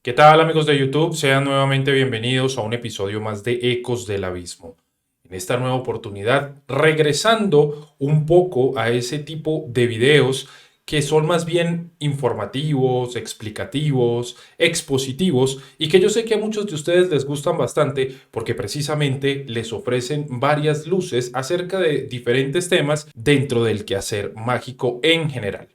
¿Qué tal amigos de YouTube? Sean nuevamente bienvenidos a un episodio más de Ecos del Abismo. En esta nueva oportunidad, regresando un poco a ese tipo de videos que son más bien informativos, explicativos, expositivos y que yo sé que a muchos de ustedes les gustan bastante porque precisamente les ofrecen varias luces acerca de diferentes temas dentro del quehacer mágico en general.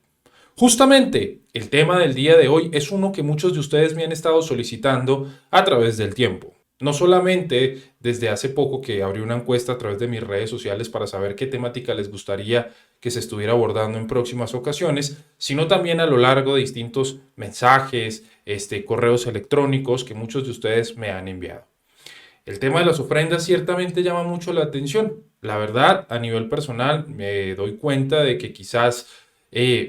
Justamente, el tema del día de hoy es uno que muchos de ustedes me han estado solicitando a través del tiempo. No solamente desde hace poco que abrí una encuesta a través de mis redes sociales para saber qué temática les gustaría que se estuviera abordando en próximas ocasiones, sino también a lo largo de distintos mensajes, correos electrónicos que muchos de ustedes me han enviado. El tema de las ofrendas ciertamente llama mucho la atención. La verdad, a nivel personal, me doy cuenta de que quizás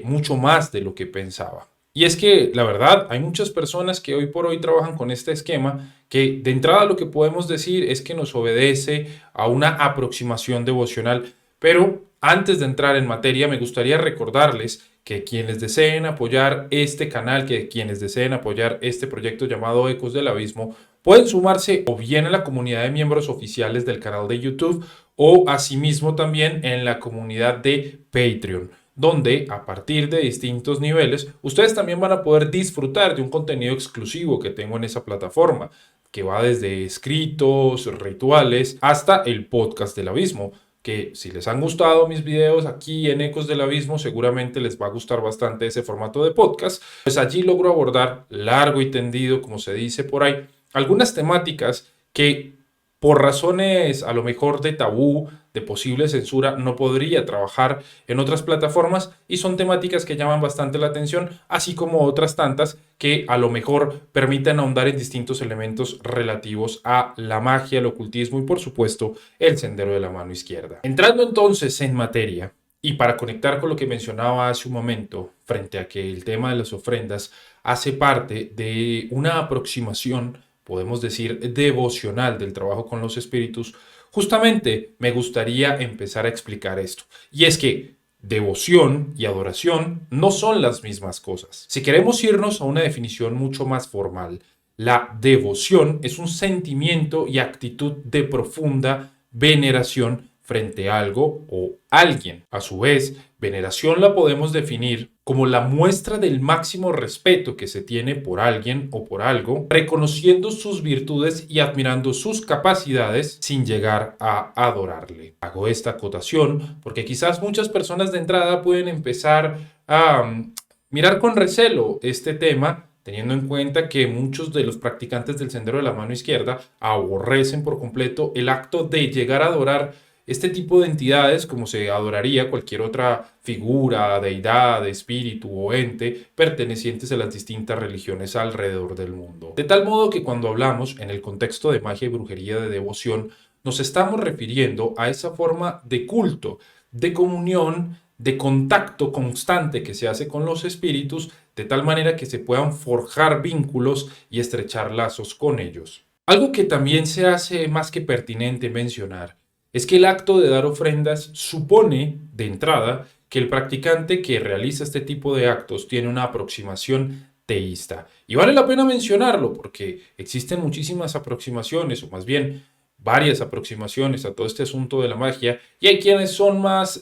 mucho más de lo que pensaba. Y es que, la verdad, hay muchas personas que hoy por hoy trabajan con este esquema que de entrada lo que podemos decir es que nos obedece a una aproximación devocional. Pero antes de entrar en materia, me gustaría recordarles que quienes deseen apoyar este canal, que quienes deseen apoyar este proyecto llamado Ecos del Abismo, pueden sumarse o bien a la comunidad de miembros oficiales del canal de YouTube o asimismo también en la comunidad de Patreon, donde a partir de distintos niveles ustedes también van a poder disfrutar de un contenido exclusivo que tengo en esa plataforma, que va desde escritos, rituales, hasta el podcast del abismo, que si les han gustado mis videos aquí en Ecos del Abismo, seguramente les va a gustar bastante ese formato de podcast, pues allí logro abordar largo y tendido, como se dice por ahí, algunas temáticas que por razones a lo mejor de tabú, de posible censura, no podría trabajar en otras plataformas y son temáticas que llaman bastante la atención, así como otras tantas que a lo mejor permiten ahondar en distintos elementos relativos a la magia, el ocultismo y por supuesto el sendero de la mano izquierda. Entrando entonces en materia, y para conectar con lo que mencionaba hace un momento, frente a que el tema de las ofrendas hace parte de una aproximación, podemos decir, devocional del trabajo con los espíritus, justamente me gustaría empezar a explicar esto. Y es que devoción y adoración no son las mismas cosas. Si queremos irnos a una definición mucho más formal, la devoción es un sentimiento y actitud de profunda veneración frente a algo o alguien. A su vez, veneración la podemos definir como la muestra del máximo respeto que se tiene por alguien o por algo, reconociendo sus virtudes y admirando sus capacidades sin llegar a adorarle. Hago esta acotación porque quizás muchas personas de entrada pueden empezar a mirar con recelo este tema, teniendo en cuenta que muchos de los practicantes del sendero de la mano izquierda aborrecen por completo el acto de llegar a adorar este tipo de entidades como se adoraría cualquier otra figura, deidad, espíritu o ente pertenecientes a las distintas religiones alrededor del mundo. De tal modo que cuando hablamos en el contexto de magia y brujería de devoción, nos estamos refiriendo a esa forma de culto, de comunión, de contacto constante que se hace con los espíritus, de tal manera que se puedan forjar vínculos y estrechar lazos con ellos. Algo que también se hace más que pertinente mencionar es que el acto de dar ofrendas supone, de entrada, que el practicante que realiza este tipo de actos tiene una aproximación teísta. Y vale la pena mencionarlo porque existen muchísimas aproximaciones, o más bien varias aproximaciones a todo este asunto de la magia, y hay quienes son más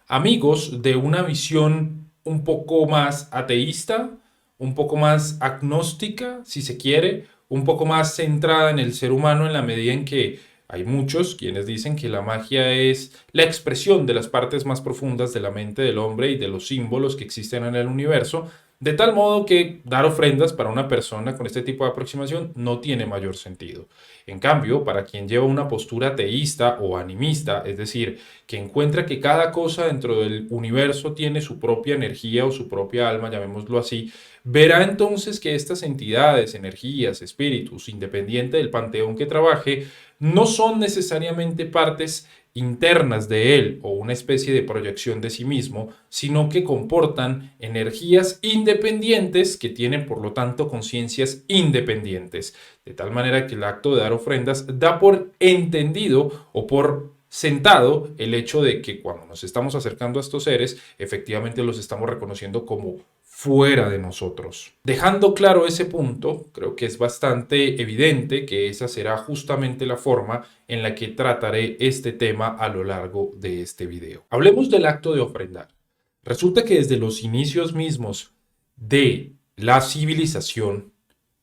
amigos de una visión un poco más ateísta, un poco más agnóstica, si se quiere, un poco más centrada en el ser humano en la medida en que hay muchos quienes dicen que la magia es la expresión de las partes más profundas de la mente del hombre y de los símbolos que existen en el universo, de tal modo que dar ofrendas para una persona con este tipo de aproximación no tiene mayor sentido. En cambio, para quien lleva una postura teísta o animista, es decir, que encuentra que cada cosa dentro del universo tiene su propia energía o su propia alma, llamémoslo así, verá entonces que estas entidades, energías, espíritus, independiente del panteón que trabaje, no son necesariamente partes internas de él o una especie de proyección de sí mismo, sino que comportan energías independientes que tienen por lo tanto conciencias independientes, de tal manera que el acto de dar ofrendas da por entendido o por sentado el hecho de que cuando nos estamos acercando a estos seres, efectivamente los estamos reconociendo como fuera de nosotros. Dejando claro ese punto, creo que es bastante evidente que esa será justamente la forma en la que trataré este tema a lo largo de este video. Hablemos del acto de ofrendar. Resulta que desde los inicios mismos de la civilización,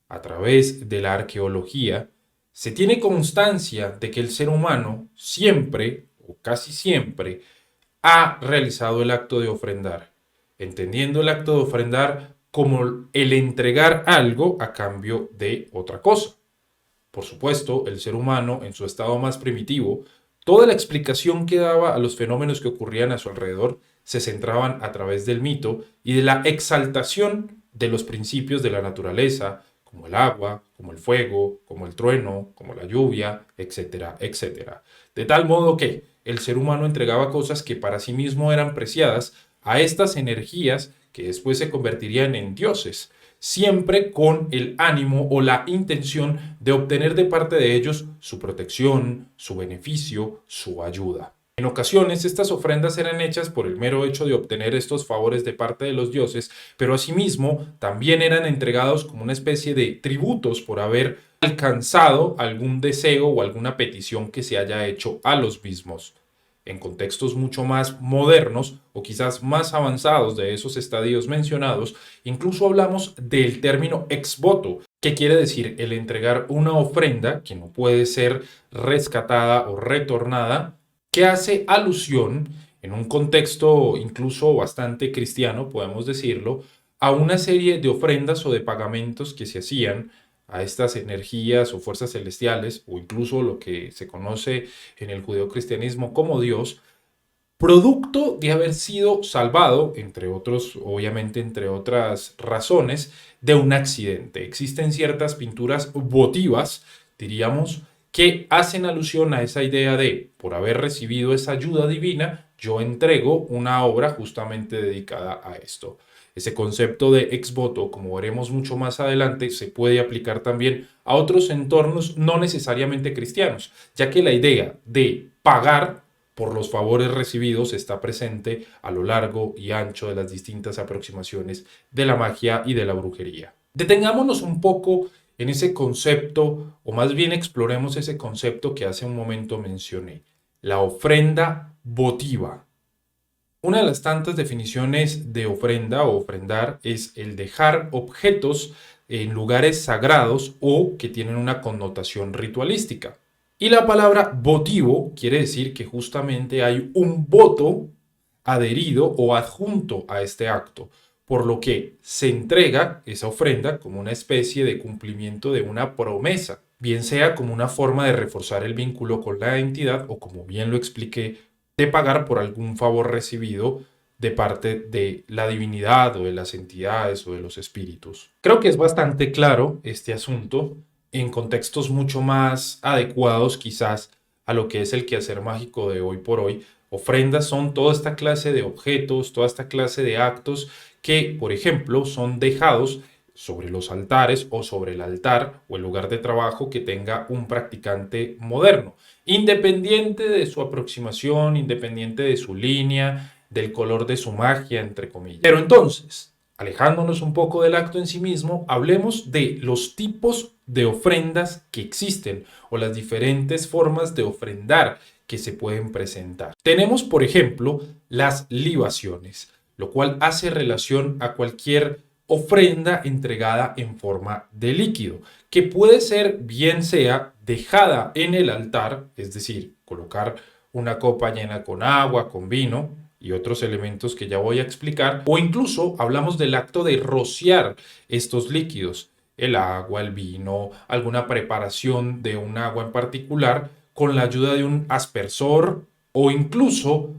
a través de la arqueología, se tiene constancia de que el ser humano siempre, o casi siempre, ha realizado el acto de ofrendar, entendiendo el acto de ofrendar como el entregar algo a cambio de otra cosa. Por supuesto, el ser humano, en su estado más primitivo, toda la explicación que daba a los fenómenos que ocurrían a su alrededor se centraban a través del mito y de la exaltación de los principios de la naturaleza, como el agua, como el fuego, como el trueno, como la lluvia, etcétera, etcétera. De tal modo que el ser humano entregaba cosas que para sí mismo eran preciadas a estas energías que después se convertirían en dioses, siempre con el ánimo o la intención de obtener de parte de ellos su protección, su beneficio, su ayuda. En ocasiones estas ofrendas eran hechas por el mero hecho de obtener estos favores de parte de los dioses, pero asimismo también eran entregados como una especie de tributos por haber alcanzado algún deseo o alguna petición que se haya hecho a los mismos. En contextos mucho más modernos o quizás más avanzados de esos estadios mencionados, incluso hablamos del término ex voto, que quiere decir el entregar una ofrenda que no puede ser rescatada o retornada, que hace alusión, en un contexto incluso bastante cristiano, podemos decirlo, a una serie de ofrendas o de pagamentos que se hacían a estas energías o fuerzas celestiales, o incluso lo que se conoce en el judeocristianismo como Dios, producto de haber sido salvado, entre otros, obviamente entre otras razones, de un accidente. Existen ciertas pinturas votivas, diríamos, que hacen alusión a esa idea de, por haber recibido esa ayuda divina, yo entrego una obra justamente dedicada a esto. Ese concepto de ex voto, como veremos mucho más adelante, se puede aplicar también a otros entornos no necesariamente cristianos, ya que la idea de pagar por los favores recibidos está presente a lo largo y ancho de las distintas aproximaciones de la magia y de la brujería. Detengámonos un poco en ese concepto, o más bien exploremos ese concepto que hace un momento mencioné, la ofrenda votiva. Una de las tantas definiciones de ofrenda o ofrendar es el dejar objetos en lugares sagrados o que tienen una connotación ritualística. Y la palabra votivo quiere decir que justamente hay un voto adherido o adjunto a este acto, por lo que se entrega esa ofrenda como una especie de cumplimiento de una promesa, bien sea como una forma de reforzar el vínculo con la entidad o, como bien lo expliqué, de pagar por algún favor recibido de parte de la divinidad o de las entidades o de los espíritus. Creo que es bastante claro este asunto en contextos mucho más adecuados quizás a lo que es el quehacer mágico de hoy por hoy. Ofrendas son toda esta clase de objetos, toda esta clase de actos que, por ejemplo, son dejados sobre los altares o sobre el altar o el lugar de trabajo que tenga un practicante moderno, independiente de su aproximación, independiente de su línea, del color de su magia, entre comillas. Pero entonces, alejándonos un poco del acto en sí mismo, hablemos de los tipos de ofrendas que existen o las diferentes formas de ofrendar que se pueden presentar. Tenemos, por ejemplo, las libaciones, lo cual hace relación a cualquier ofrenda entregada en forma de líquido, que puede ser bien sea dejada en el altar, es decir, colocar una copa llena con agua, con vino y otros elementos que ya voy a explicar, o incluso hablamos del acto de rociar estos líquidos, el agua, el vino, alguna preparación de un agua en particular, con la ayuda de un aspersor o incluso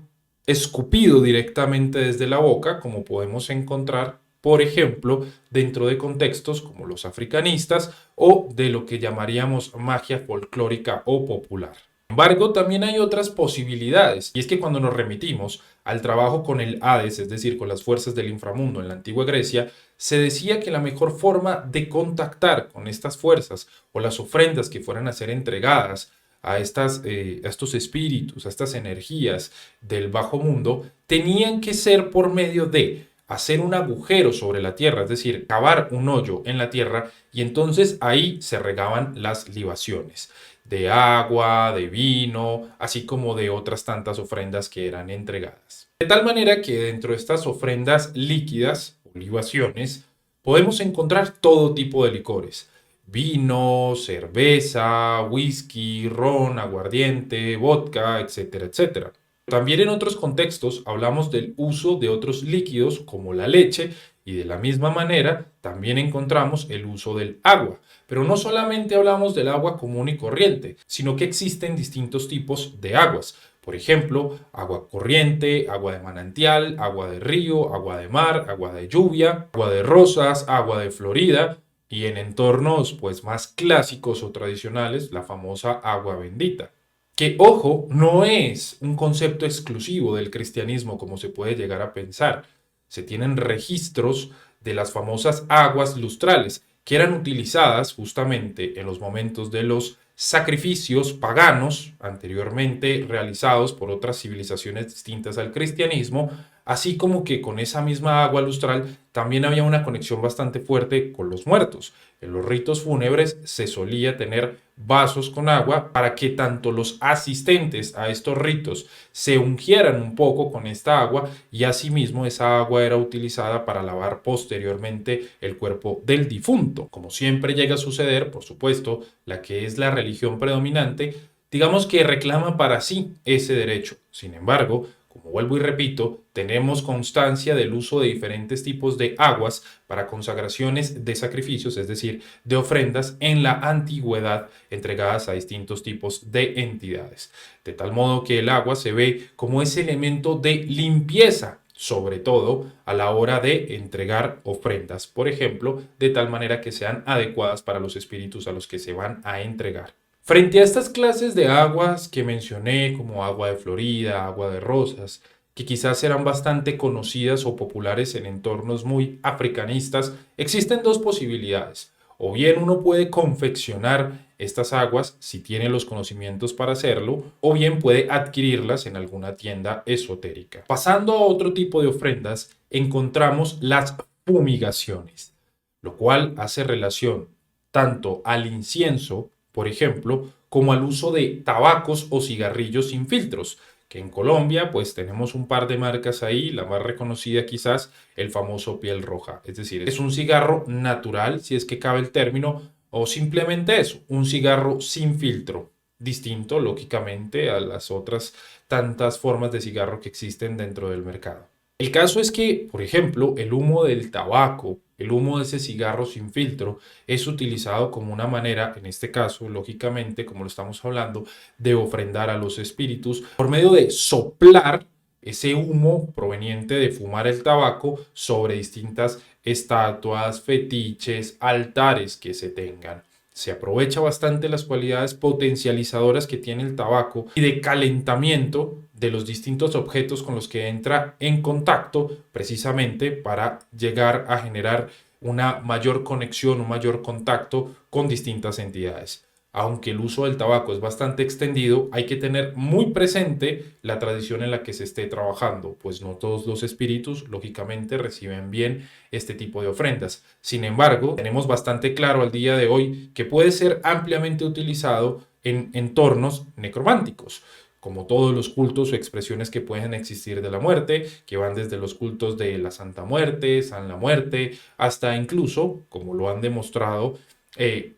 escupido directamente desde la boca, como podemos encontrar, por ejemplo, dentro de contextos como los africanistas o de lo que llamaríamos magia folclórica o popular. Sin embargo, también hay otras posibilidades, y es que cuando nos remitimos al trabajo con el Hades, es decir, con las fuerzas del inframundo en la antigua Grecia, se decía que la mejor forma de contactar con estas fuerzas o las ofrendas que fueran a ser entregadas a estos espíritus, a estas energías del bajo mundo, tenían que ser por medio de hacer un agujero sobre la tierra, es decir, cavar un hoyo en la tierra, y entonces ahí se regaban las libaciones de agua, de vino, así como de otras tantas ofrendas que eran entregadas. De tal manera que dentro de estas ofrendas líquidas, o libaciones, podemos encontrar todo tipo de licores: vino, cerveza, whisky, ron, aguardiente, vodka, etcétera, etcétera. También en otros contextos hablamos del uso de otros líquidos como la leche, y de la misma manera también encontramos el uso del agua. Pero no solamente hablamos del agua común y corriente, sino que existen distintos tipos de aguas. Por ejemplo, agua corriente, agua de manantial, agua de río, agua de mar, agua de lluvia, agua de rosas, agua de Florida, y en entornos pues más clásicos o tradicionales, la famosa agua bendita. Que, ojo, no es un concepto exclusivo del cristianismo como se puede llegar a pensar. Se tienen registros de las famosas aguas lustrales, que eran utilizadas justamente en los momentos de los sacrificios paganos anteriormente realizados por otras civilizaciones distintas al cristianismo, así como que con esa misma agua lustral también había una conexión bastante fuerte con los muertos. En los ritos fúnebres se solía tener vasos con agua para que tanto los asistentes a estos ritos se ungieran un poco con esta agua, y asimismo esa agua era utilizada para lavar posteriormente el cuerpo del difunto. Como siempre llega a suceder, por supuesto, la que es la religión predominante, digamos que reclama para sí ese derecho. Sin embargo, como vuelvo y repito, tenemos constancia del uso de diferentes tipos de aguas para consagraciones de sacrificios, es decir, de ofrendas en la antigüedad entregadas a distintos tipos de entidades. De tal modo que el agua se ve como ese elemento de limpieza, sobre todo a la hora de entregar ofrendas, por ejemplo, de tal manera que sean adecuadas para los espíritus a los que se van a entregar. Frente a estas clases de aguas que mencioné, como agua de Florida, agua de rosas, que quizás eran bastante conocidas o populares en entornos muy africanistas, existen dos posibilidades. O bien uno puede confeccionar estas aguas si tiene los conocimientos para hacerlo, o bien puede adquirirlas en alguna tienda esotérica. Pasando a otro tipo de ofrendas, encontramos las fumigaciones, lo cual hace relación tanto al incienso, por ejemplo, como al uso de tabacos o cigarrillos sin filtros, que en Colombia pues tenemos un par de marcas ahí, la más reconocida quizás el famoso Piel Roja. Es decir, es un cigarro natural, si es que cabe el término, o simplemente eso, un cigarro sin filtro, distinto lógicamente a las otras tantas formas de cigarro que existen dentro del mercado. El caso es que, por ejemplo, el humo del tabaco, el humo de ese cigarro sin filtro, es utilizado como una manera, en este caso, lógicamente, como lo estamos hablando, de ofrendar a los espíritus por medio de soplar ese humo proveniente de fumar el tabaco sobre distintas estatuas, fetiches, altares que se tengan. Se aprovecha bastante las cualidades potencializadoras que tiene el tabaco y de calentamiento de los distintos objetos con los que entra en contacto, precisamente para llegar a generar una mayor conexión, un mayor contacto con distintas entidades. Aunque el uso del tabaco es bastante extendido, hay que tener muy presente la tradición en la que se esté trabajando, pues no todos los espíritus, lógicamente, reciben bien este tipo de ofrendas. Sin embargo, tenemos bastante claro al día de hoy que puede ser ampliamente utilizado en entornos necrománticos, como todos los cultos o expresiones que pueden existir de la muerte, que van desde los cultos de la Santa Muerte, San la Muerte, hasta incluso, como lo han demostrado,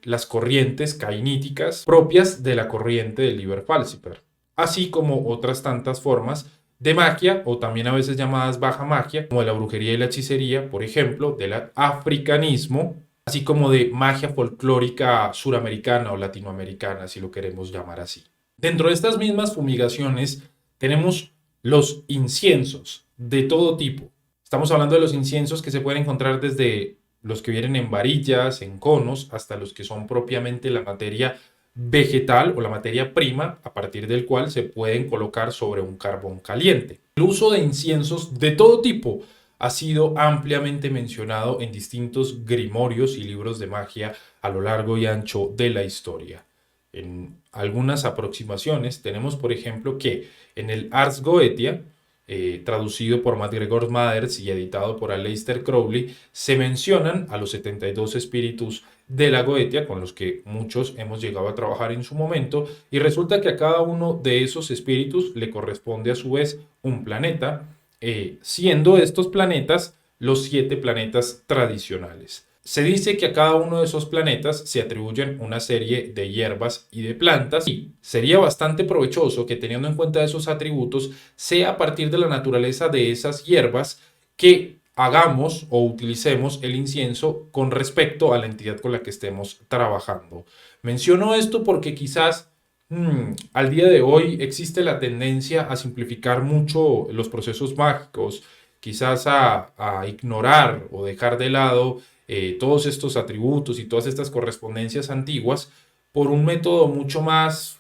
las corrientes cainíticas propias de la corriente del Liber Falciper, así como otras tantas formas de magia, o también a veces llamadas baja magia, como de la brujería y la hechicería, por ejemplo, del africanismo, así como de magia folclórica suramericana o latinoamericana, si lo queremos llamar así. Dentro de estas mismas fumigaciones tenemos los inciensos de todo tipo. Estamos hablando de los inciensos que se pueden encontrar desde los que vienen en varillas, en conos, hasta los que son propiamente la materia vegetal o la materia prima, a partir del cual se pueden colocar sobre un carbón caliente. El uso de inciensos de todo tipo ha sido ampliamente mencionado en distintos grimorios y libros de magia a lo largo y ancho de la historia. En algunas aproximaciones tenemos, por ejemplo, que en el Ars Goetia, traducido por MacGregor Mathers y editado por Aleister Crowley, se mencionan a los 72 espíritus de la Goetia, con los que muchos hemos llegado a trabajar en su momento, y resulta que a cada uno de esos espíritus le corresponde a su vez un planeta, siendo estos planetas los 7 planetas tradicionales. Se dice que a cada uno de esos planetas se atribuyen una serie de hierbas y de plantas y sería bastante provechoso que, teniendo en cuenta esos atributos, sea a partir de la naturaleza de esas hierbas que hagamos o utilicemos el incienso con respecto a la entidad con la que estemos trabajando. Menciono esto porque quizás al día de hoy existe la tendencia a simplificar mucho los procesos mágicos, quizás a ignorar o dejar de lado todos estos atributos y todas estas correspondencias antiguas por un método mucho más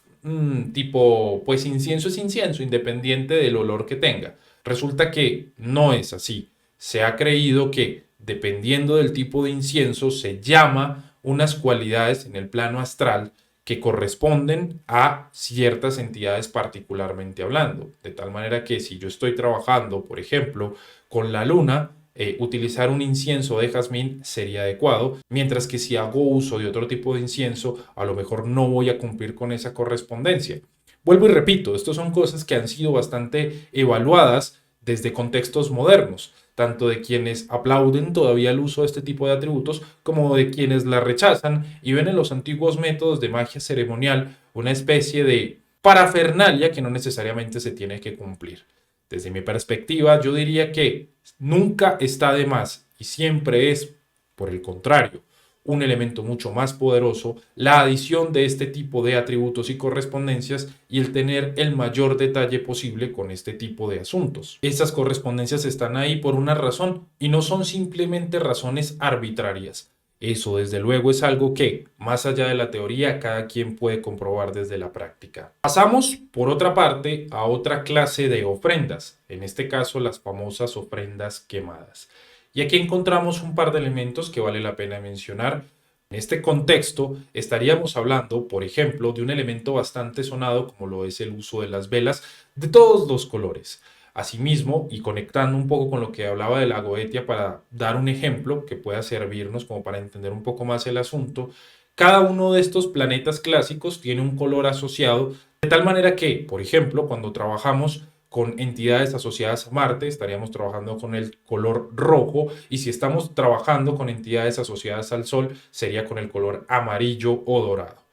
tipo, pues incienso es incienso, independiente del olor que tenga. Resulta que no es así. Se ha creído que dependiendo del tipo de incienso se llama unas cualidades en el plano astral que corresponden a ciertas entidades particularmente hablando. De tal manera que si yo estoy trabajando, por ejemplo, con la luna, utilizar un incienso de jazmín sería adecuado, mientras que si hago uso de otro tipo de incienso, a lo mejor no voy a cumplir con esa correspondencia. Vuelvo y repito, estas son cosas que han sido bastante evaluadas desde contextos modernos, tanto de quienes aplauden todavía el uso de este tipo de atributos como de quienes la rechazan y ven en los antiguos métodos de magia ceremonial una especie de parafernalia que no necesariamente se tiene que cumplir. Desde mi perspectiva, yo diría que nunca está de más y siempre es, por el contrario, un elemento mucho más poderoso la adición de este tipo de atributos y correspondencias y el tener el mayor detalle posible con este tipo de asuntos. Estas correspondencias están ahí por una razón y no son simplemente razones arbitrarias. Eso desde luego es algo que, más allá de la teoría, cada quien puede comprobar desde la práctica. Pasamos, por otra parte, a otra clase de ofrendas, en este caso las famosas ofrendas quemadas. Y aquí encontramos un par de elementos que vale la pena mencionar. En este contexto estaríamos hablando, por ejemplo, de un elemento bastante sonado como lo es el uso de las velas de todos los colores. Asimismo, y conectando un poco con lo que hablaba de la Goetia para dar un ejemplo que pueda servirnos como para entender un poco más el asunto, cada uno de estos planetas clásicos tiene un color asociado, de tal manera que, por ejemplo, cuando trabajamos con entidades asociadas a Marte, estaríamos trabajando con el color rojo, y si estamos trabajando con entidades asociadas al Sol, sería con el color amarillo o dorado.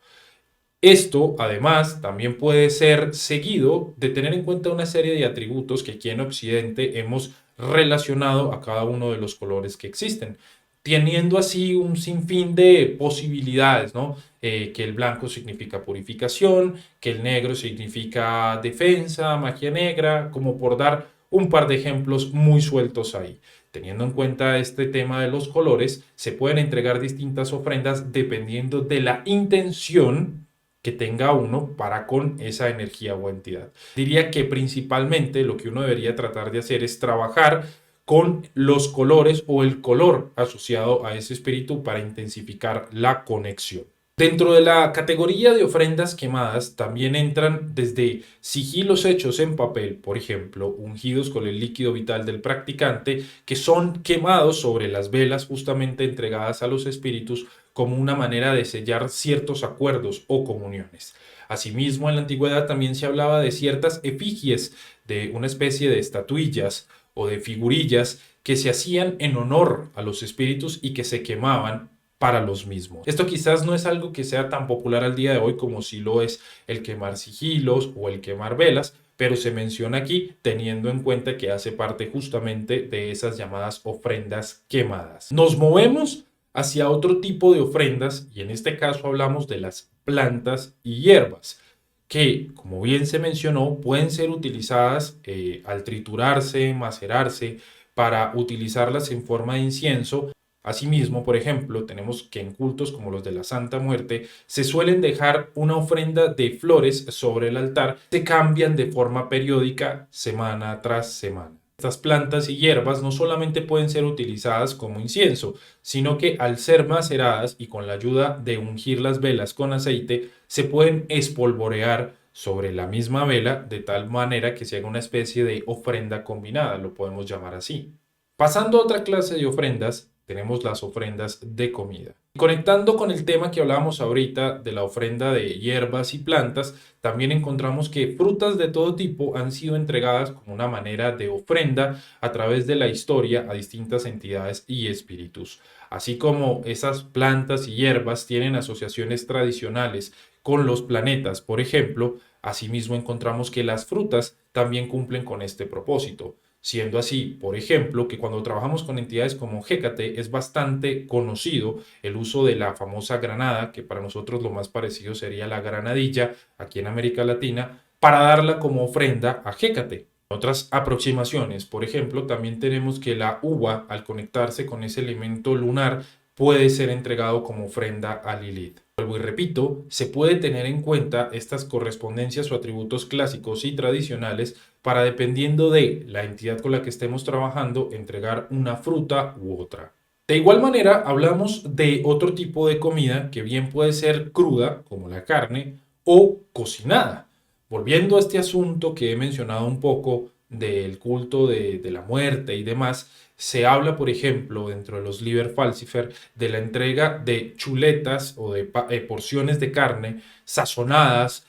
Esto, además, también puede ser seguido de tener en cuenta una serie de atributos que aquí en Occidente hemos relacionado a cada uno de los colores que existen, teniendo así un sinfín de posibilidades, ¿no? Que el blanco significa purificación, que el negro significa defensa, magia negra, como por dar un par de ejemplos muy sueltos ahí. Teniendo en cuenta este tema de los colores, se pueden entregar distintas ofrendas dependiendo de la intención que tenga uno para con esa energía o entidad. Diría que principalmente lo que uno debería tratar de hacer es trabajar con los colores o el color asociado a ese espíritu para intensificar la conexión. Dentro de la categoría de ofrendas quemadas también entran desde sigilos hechos en papel, por ejemplo, ungidos con el líquido vital del practicante, que son quemados sobre las velas justamente entregadas a los espíritus como una manera de sellar ciertos acuerdos o comuniones. Asimismo, en la antigüedad también se hablaba de ciertas efigies, de una especie de estatuillas o de figurillas que se hacían en honor a los espíritus y que se quemaban para los mismos. Esto quizás no es algo que sea tan popular al día de hoy como si lo es el quemar sigilos o el quemar velas, pero se menciona aquí teniendo en cuenta que hace parte justamente de esas llamadas ofrendas quemadas. Nos movemos hacia otro tipo de ofrendas y en este caso hablamos de las plantas y hierbas que, como bien se mencionó, pueden ser utilizadas al triturarse, macerarse, para utilizarlas en forma de incienso. Asimismo, por ejemplo, tenemos que en cultos como los de la Santa Muerte se suelen dejar una ofrenda de flores sobre el altar que cambian de forma periódica semana tras semana. Estas plantas y hierbas no solamente pueden ser utilizadas como incienso, sino que al ser maceradas y con la ayuda de ungir las velas con aceite, se pueden espolvorear sobre la misma vela de tal manera que se haga una especie de ofrenda combinada, lo podemos llamar así. Pasando a otra clase de ofrendas, tenemos las ofrendas de comida. Conectando con el tema que hablábamos ahorita de la ofrenda de hierbas y plantas, también encontramos que frutas de todo tipo han sido entregadas como una manera de ofrenda a través de la historia a distintas entidades y espíritus. Así como esas plantas y hierbas tienen asociaciones tradicionales con los planetas, por ejemplo, asimismo encontramos que las frutas también cumplen con este propósito. Siendo así, por ejemplo, que cuando trabajamos con entidades como Hécate es bastante conocido el uso de la famosa granada, que para nosotros lo más parecido sería la granadilla aquí en América Latina, para darla como ofrenda a Hécate. Otras aproximaciones, por ejemplo, también tenemos que la uva, al conectarse con ese elemento lunar, puede ser entregado como ofrenda a Lilith. Vuelvo y repito, se puede tener en cuenta estas correspondencias o atributos clásicos y tradicionales para, dependiendo de la entidad con la que estemos trabajando, entregar una fruta u otra. De igual manera, hablamos de otro tipo de comida que bien puede ser cruda, como la carne, o cocinada. Volviendo a este asunto que he mencionado un poco del culto de la muerte y demás, se habla, por ejemplo, dentro de los Liber Falcifer, de la entrega de chuletas o de porciones de carne sazonadas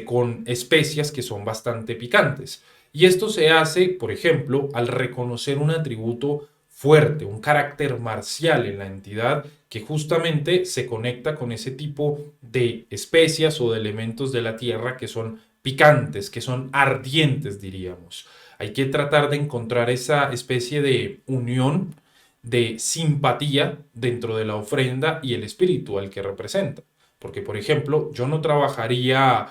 con especias que son bastante picantes. Y esto se hace, por ejemplo, al reconocer un atributo fuerte, un carácter marcial en la entidad que justamente se conecta con ese tipo de especias o de elementos de la tierra que son picantes, que son ardientes, diríamos. Hay que tratar de encontrar esa especie de unión, de simpatía dentro de la ofrenda y el espíritu al que representa. Porque, por ejemplo, yo no trabajaría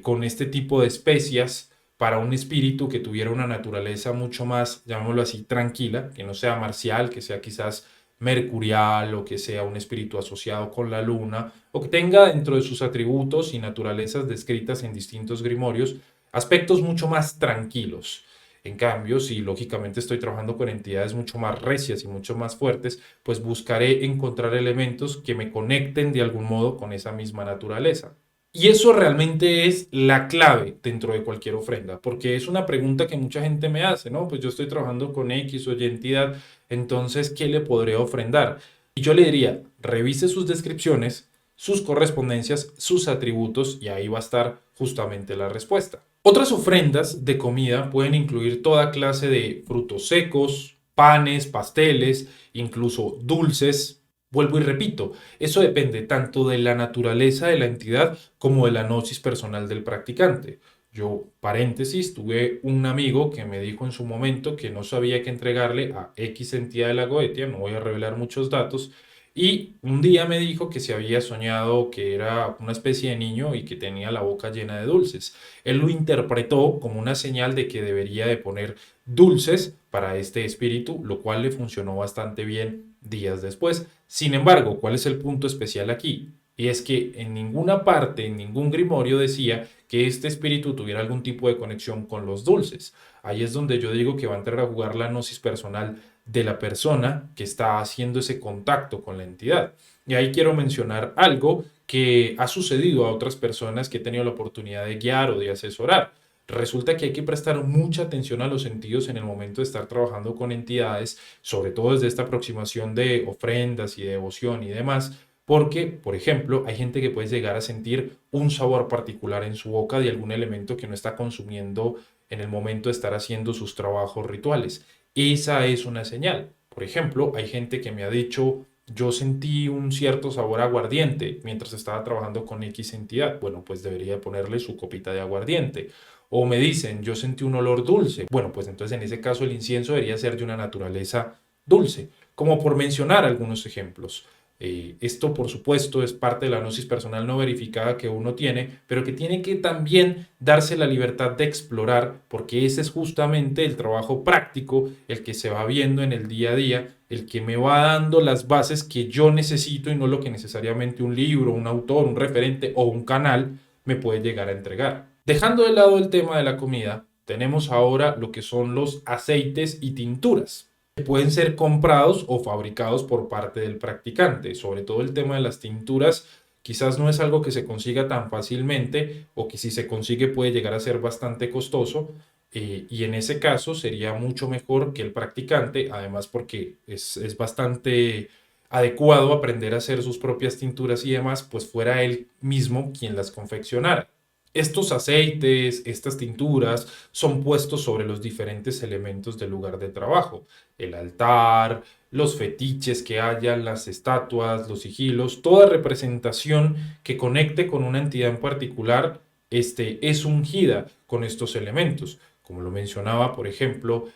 con este tipo de especias para un espíritu que tuviera una naturaleza mucho más, llamémoslo así, tranquila, que no sea marcial, que sea quizás mercurial o que sea un espíritu asociado con la luna o que tenga dentro de sus atributos y naturalezas descritas en distintos grimorios aspectos mucho más tranquilos. En cambio, si lógicamente estoy trabajando con entidades mucho más recias y mucho más fuertes, pues buscaré encontrar elementos que me conecten de algún modo con esa misma naturaleza. Y eso realmente es la clave dentro de cualquier ofrenda, porque es una pregunta que mucha gente me hace, ¿no? Pues yo estoy trabajando con X o Y entidad, entonces, ¿qué le podré ofrendar? Y yo le diría, revise sus descripciones, sus correspondencias, sus atributos, y ahí va a estar justamente la respuesta. Otras ofrendas de comida pueden incluir toda clase de frutos secos, panes, pasteles, incluso dulces. Vuelvo y repito, eso depende tanto de la naturaleza de la entidad como de la gnosis personal del practicante. Yo, paréntesis, tuve un amigo que me dijo en su momento que no sabía qué entregarle a X entidad de la Goetia, no voy a revelar muchos datos, y un día me dijo que se había soñado que era una especie de niño y que tenía la boca llena de dulces. Él lo interpretó como una señal de que debería de poner dulces para este espíritu, lo cual le funcionó bastante bien días después. Sin embargo, ¿cuál es el punto especial aquí? Y es que en ninguna parte, en ningún grimorio decía que este espíritu tuviera algún tipo de conexión con los dulces. Ahí es donde yo digo que va a entrar a jugar la gnosis personal de la persona que está haciendo ese contacto con la entidad. Y ahí quiero mencionar algo que ha sucedido a otras personas que he tenido la oportunidad de guiar o de asesorar. Resulta que hay que prestar mucha atención a los sentidos en el momento de estar trabajando con entidades, sobre todo desde esta aproximación de ofrendas y devoción y demás, porque, por ejemplo, hay gente que puede llegar a sentir un sabor particular en su boca de algún elemento que no está consumiendo en el momento de estar haciendo sus trabajos rituales. Esa es una señal. Por ejemplo, hay gente que me ha dicho, yo sentí un cierto sabor a aguardiente mientras estaba trabajando con X entidad. Bueno, pues debería ponerle su copita de aguardiente. O me dicen, yo sentí un olor dulce. Bueno, pues entonces en ese caso el incienso debería ser de una naturaleza dulce, como por mencionar algunos ejemplos. Esto, por supuesto, es parte de la gnosis personal no verificada que uno tiene, pero que tiene que también darse la libertad de explorar, porque ese es justamente el trabajo práctico, el que se va viendo en el día a día, el que me va dando las bases que yo necesito y no lo que necesariamente un libro, un autor, un referente o un canal me puede llegar a entregar. Dejando de lado el tema de la comida, tenemos ahora lo que son los aceites y tinturas que pueden ser comprados o fabricados por parte del practicante. Sobre todo el tema de las tinturas quizás no es algo que se consiga tan fácilmente o que si se consigue puede llegar a ser bastante costoso. Y en ese caso sería mucho mejor que el practicante, además porque es bastante adecuado aprender a hacer sus propias tinturas y demás, pues fuera él mismo quien las confeccionara. Estos aceites, estas tinturas, son puestos sobre los diferentes elementos del lugar de trabajo, el altar, los fetiches que hayan, las estatuas, los sigilos, toda representación que conecte con una entidad en particular, es ungida con estos elementos. Como lo mencionaba, por ejemplo,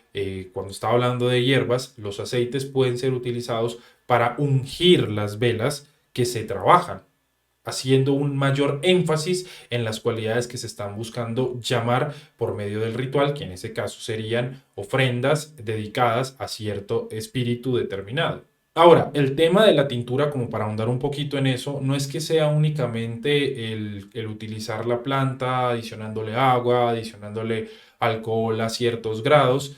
cuando estaba hablando de hierbas, los aceites pueden ser utilizados para ungir las velas que se trabajan, haciendo un mayor énfasis en las cualidades que se están buscando llamar por medio del ritual, que en ese caso serían ofrendas dedicadas a cierto espíritu determinado. Ahora, el tema de la tintura, como para ahondar un poquito en eso, no es que sea únicamente el utilizar la planta, adicionándole agua, adicionándole alcohol a ciertos grados,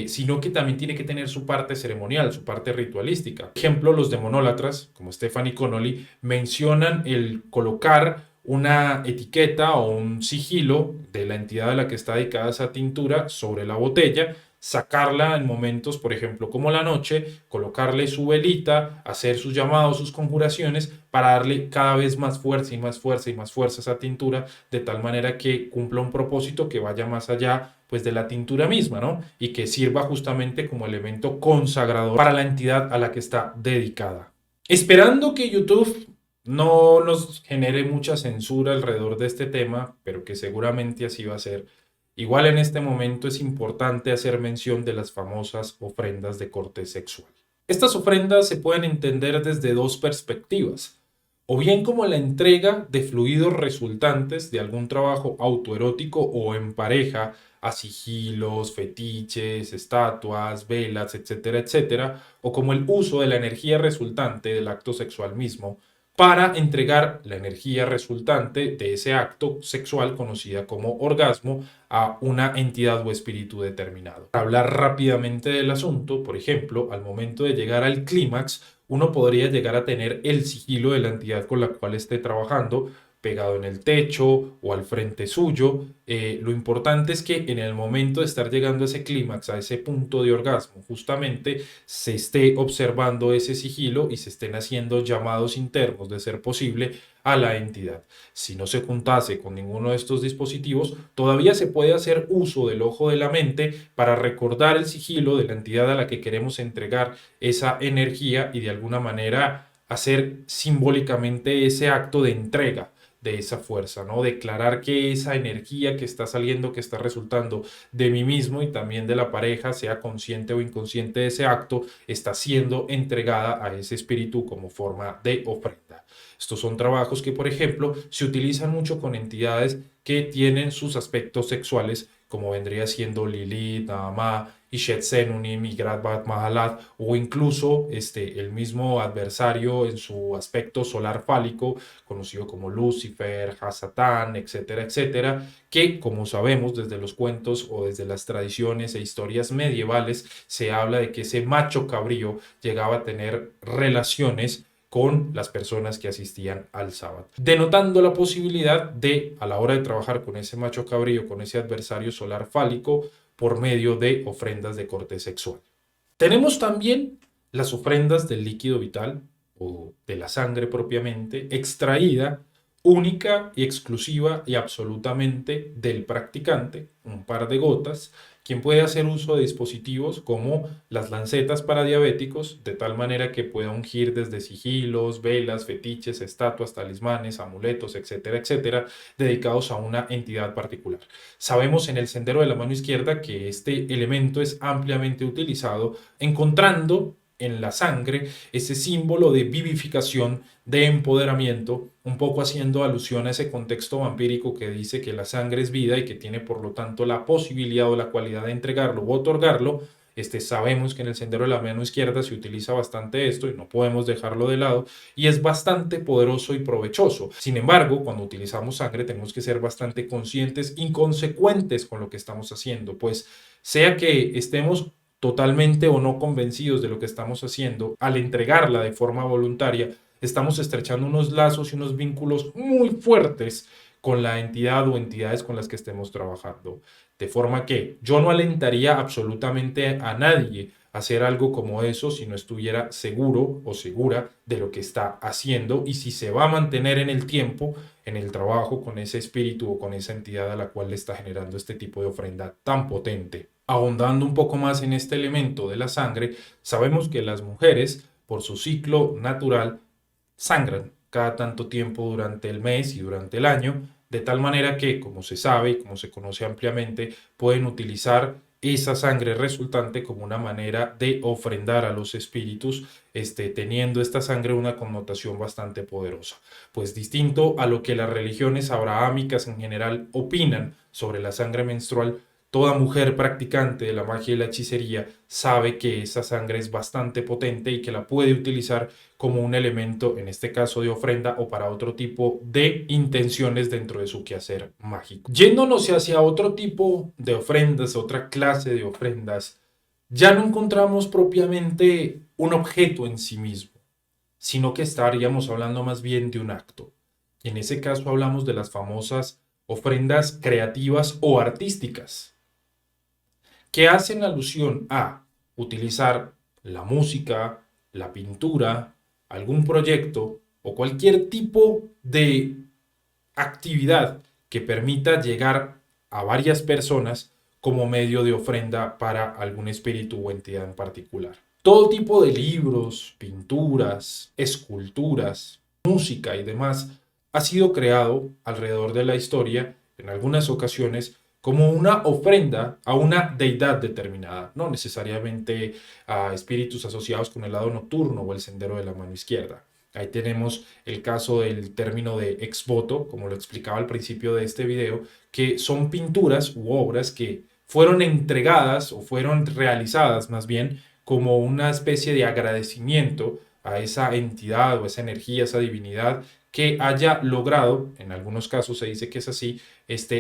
sino que también tiene que tener su parte ceremonial, su parte ritualística. Por ejemplo, los demonólatras, como Stephanie Connolly, mencionan el colocar una etiqueta o un sigilo de la entidad a la que está dedicada esa tintura sobre la botella, sacarla en momentos, por ejemplo, como la noche, colocarle su velita, hacer sus llamados, sus conjuraciones, para darle cada vez más fuerza y más fuerza y más fuerza a esa tintura, de tal manera que cumpla un propósito que vaya más allá pues de la tintura misma, ¿no? Y que sirva justamente como elemento consagrador para la entidad a la que está dedicada. Esperando que YouTube no nos genere mucha censura alrededor de este tema, pero que seguramente así va a ser. Igual en este momento es importante hacer mención de las famosas ofrendas de corte sexual. Estas ofrendas se pueden entender desde dos perspectivas, o bien como la entrega de fluidos resultantes de algún trabajo autoerótico o en pareja, a sigilos, fetiches, estatuas, velas, etcétera, etcétera, o como el uso de la energía resultante del acto sexual mismo para entregar la energía resultante de ese acto sexual conocida como orgasmo a una entidad o espíritu determinado. Para hablar rápidamente del asunto, por ejemplo, al momento de llegar al clímax, uno podría llegar a tener el sigilo de la entidad con la cual esté trabajando pegado en el techo o al frente suyo. Lo importante es que en el momento de estar llegando a ese clímax, a ese punto de orgasmo, justamente se esté observando ese sigilo y se estén haciendo llamados internos, de ser posible, a la entidad. Si no se juntase con ninguno de estos dispositivos, todavía se puede hacer uso del ojo de la mente para recordar el sigilo de la entidad a la que queremos entregar esa energía y de alguna manera hacer simbólicamente ese acto de entrega de esa fuerza, ¿no? Declarar que esa energía que está saliendo, que está resultando de mí mismo y también de la pareja, sea consciente o inconsciente de ese acto, está siendo entregada a ese espíritu como forma de ofrenda. Estos son trabajos que, por ejemplo, se utilizan mucho con entidades que tienen sus aspectos sexuales, como vendría siendo Lilith, Naamá, Ishet-Senunim y Grat Mahalat, o incluso el mismo adversario en su aspecto solar fálico, conocido como Lucifer, Hasatán, etcétera, etcétera, que, como sabemos desde los cuentos o desde las tradiciones e historias medievales, se habla de que ese macho cabrío llegaba a tener relaciones con las personas que asistían al sábado, denotando la posibilidad de, a la hora de trabajar con ese macho cabrío, con ese adversario solar fálico, por medio de ofrendas de corte sexual. Tenemos también las ofrendas del líquido vital o de la sangre propiamente, extraída única y exclusiva y absolutamente del practicante, un par de gotas, quien puede hacer uso de dispositivos como las lancetas para diabéticos, de tal manera que pueda ungir desde sigilos, velas, fetiches, estatuas, talismanes, amuletos, etcétera, etcétera, dedicados a una entidad particular. Sabemos en el sendero de la mano izquierda que este elemento es ampliamente utilizado, encontrando en la sangre ese símbolo de vivificación, de empoderamiento, un poco haciendo alusión a ese contexto vampírico que dice que la sangre es vida y que tiene por lo tanto la posibilidad o la cualidad de entregarlo o otorgarlo. Sabemos que en el sendero de la mano izquierda se utiliza bastante esto y no podemos dejarlo de lado y es bastante poderoso y provechoso. Sin embargo, cuando utilizamos sangre tenemos que ser bastante conscientes y consecuentes con lo que estamos haciendo, pues sea que estemos totalmente o no convencidos de lo que estamos haciendo, al entregarla de forma voluntaria, estamos estrechando unos lazos y unos vínculos muy fuertes con la entidad o entidades con las que estemos trabajando. De forma que yo no alentaría absolutamente a nadie a hacer algo como eso si no estuviera seguro o segura de lo que está haciendo y si se va a mantener en el tiempo, en el trabajo con ese espíritu o con esa entidad a la cual le está generando este tipo de ofrenda tan potente. Ahondando un poco más en este elemento de la sangre, sabemos que las mujeres, por su ciclo natural, sangran cada tanto tiempo durante el mes y durante el año, de tal manera que, como se sabe y como se conoce ampliamente, pueden utilizar esa sangre resultante como una manera de ofrendar a los espíritus, teniendo esta sangre una connotación bastante poderosa. Pues distinto a lo que las religiones abrahámicas en general opinan sobre la sangre menstrual, toda mujer practicante de la magia y la hechicería sabe que esa sangre es bastante potente y que la puede utilizar como un elemento, en este caso de ofrenda o para otro tipo de intenciones dentro de su quehacer mágico. Yéndonos hacia otro tipo de ofrendas, otra clase de ofrendas, ya no encontramos propiamente un objeto en sí mismo, sino que estaríamos hablando más bien de un acto. Y en ese caso hablamos de las famosas ofrendas creativas o artísticas que hacen alusión a utilizar la música, la pintura, algún proyecto o cualquier tipo de actividad que permita llegar a varias personas como medio de ofrenda para algún espíritu o entidad en particular. Todo tipo de libros, pinturas, esculturas, música y demás ha sido creado alrededor de la historia en algunas ocasiones como una ofrenda a una deidad determinada, no necesariamente a espíritus asociados con el lado nocturno o el sendero de la mano izquierda. Ahí tenemos el caso del término de ex voto, como lo explicaba al principio de este video, que son pinturas u obras que fueron entregadas o fueron realizadas más bien como una especie de agradecimiento a esa entidad o esa energía, esa divinidad que haya logrado, en algunos casos se dice que es así,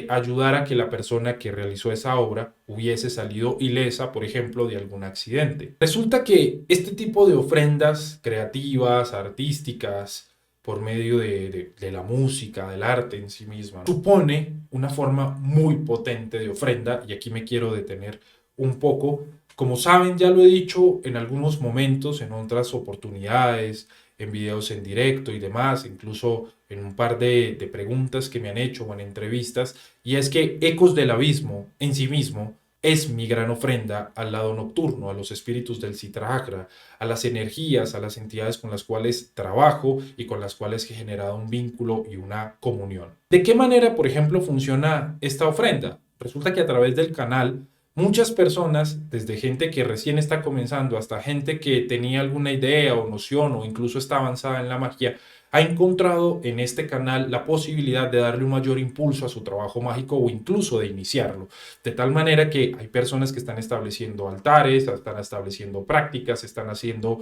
ayudar a que la persona que realizó esa obra hubiese salido ilesa, por ejemplo, de algún accidente. Resulta que este tipo de ofrendas creativas, artísticas, por medio de la música, del arte en sí misma, ¿no?, supone una forma muy potente de ofrenda, y aquí me quiero detener un poco. Como saben, ya lo he dicho en algunos momentos, en otras oportunidades, en videos en directo y demás, incluso en un par de preguntas que me han hecho o en entrevistas, y es que Ecos del Abismo en sí mismo es mi gran ofrenda al lado nocturno, a los espíritus del Citrahagra, a las energías, a las entidades con las cuales trabajo y con las cuales he generado un vínculo y una comunión. ¿De qué manera, por ejemplo, funciona esta ofrenda? Resulta que a través del canal muchas personas, desde gente que recién está comenzando hasta gente que tenía alguna idea o noción o incluso está avanzada en la magia, ha encontrado en este canal la posibilidad de darle un mayor impulso a su trabajo mágico o incluso de iniciarlo. De tal manera que hay personas que están estableciendo altares, están estableciendo prácticas, están haciendo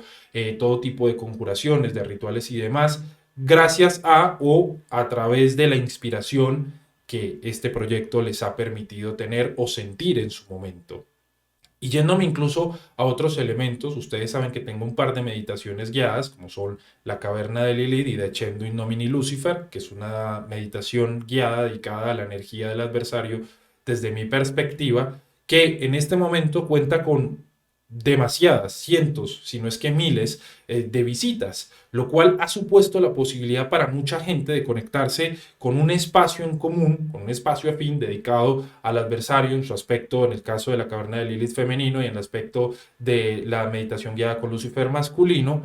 todo tipo de conjuraciones, de rituales y demás, gracias a o a través de la inspiración que este proyecto les ha permitido tener o sentir en su momento. Y yéndome incluso a otros elementos, ustedes saben que tengo un par de meditaciones guiadas, como son la caverna de Lilith y de Chendo in Nomini Lucifer, que es una meditación guiada dedicada a la energía del adversario desde mi perspectiva, que en este momento cuenta con demasiadas, cientos, si no es que miles, de visitas, lo cual ha supuesto la posibilidad para mucha gente de conectarse con un espacio en común, con un espacio afín dedicado al adversario en su aspecto, en el caso de la caverna de Lilith femenino y en el aspecto de la meditación guiada con Lucifer masculino.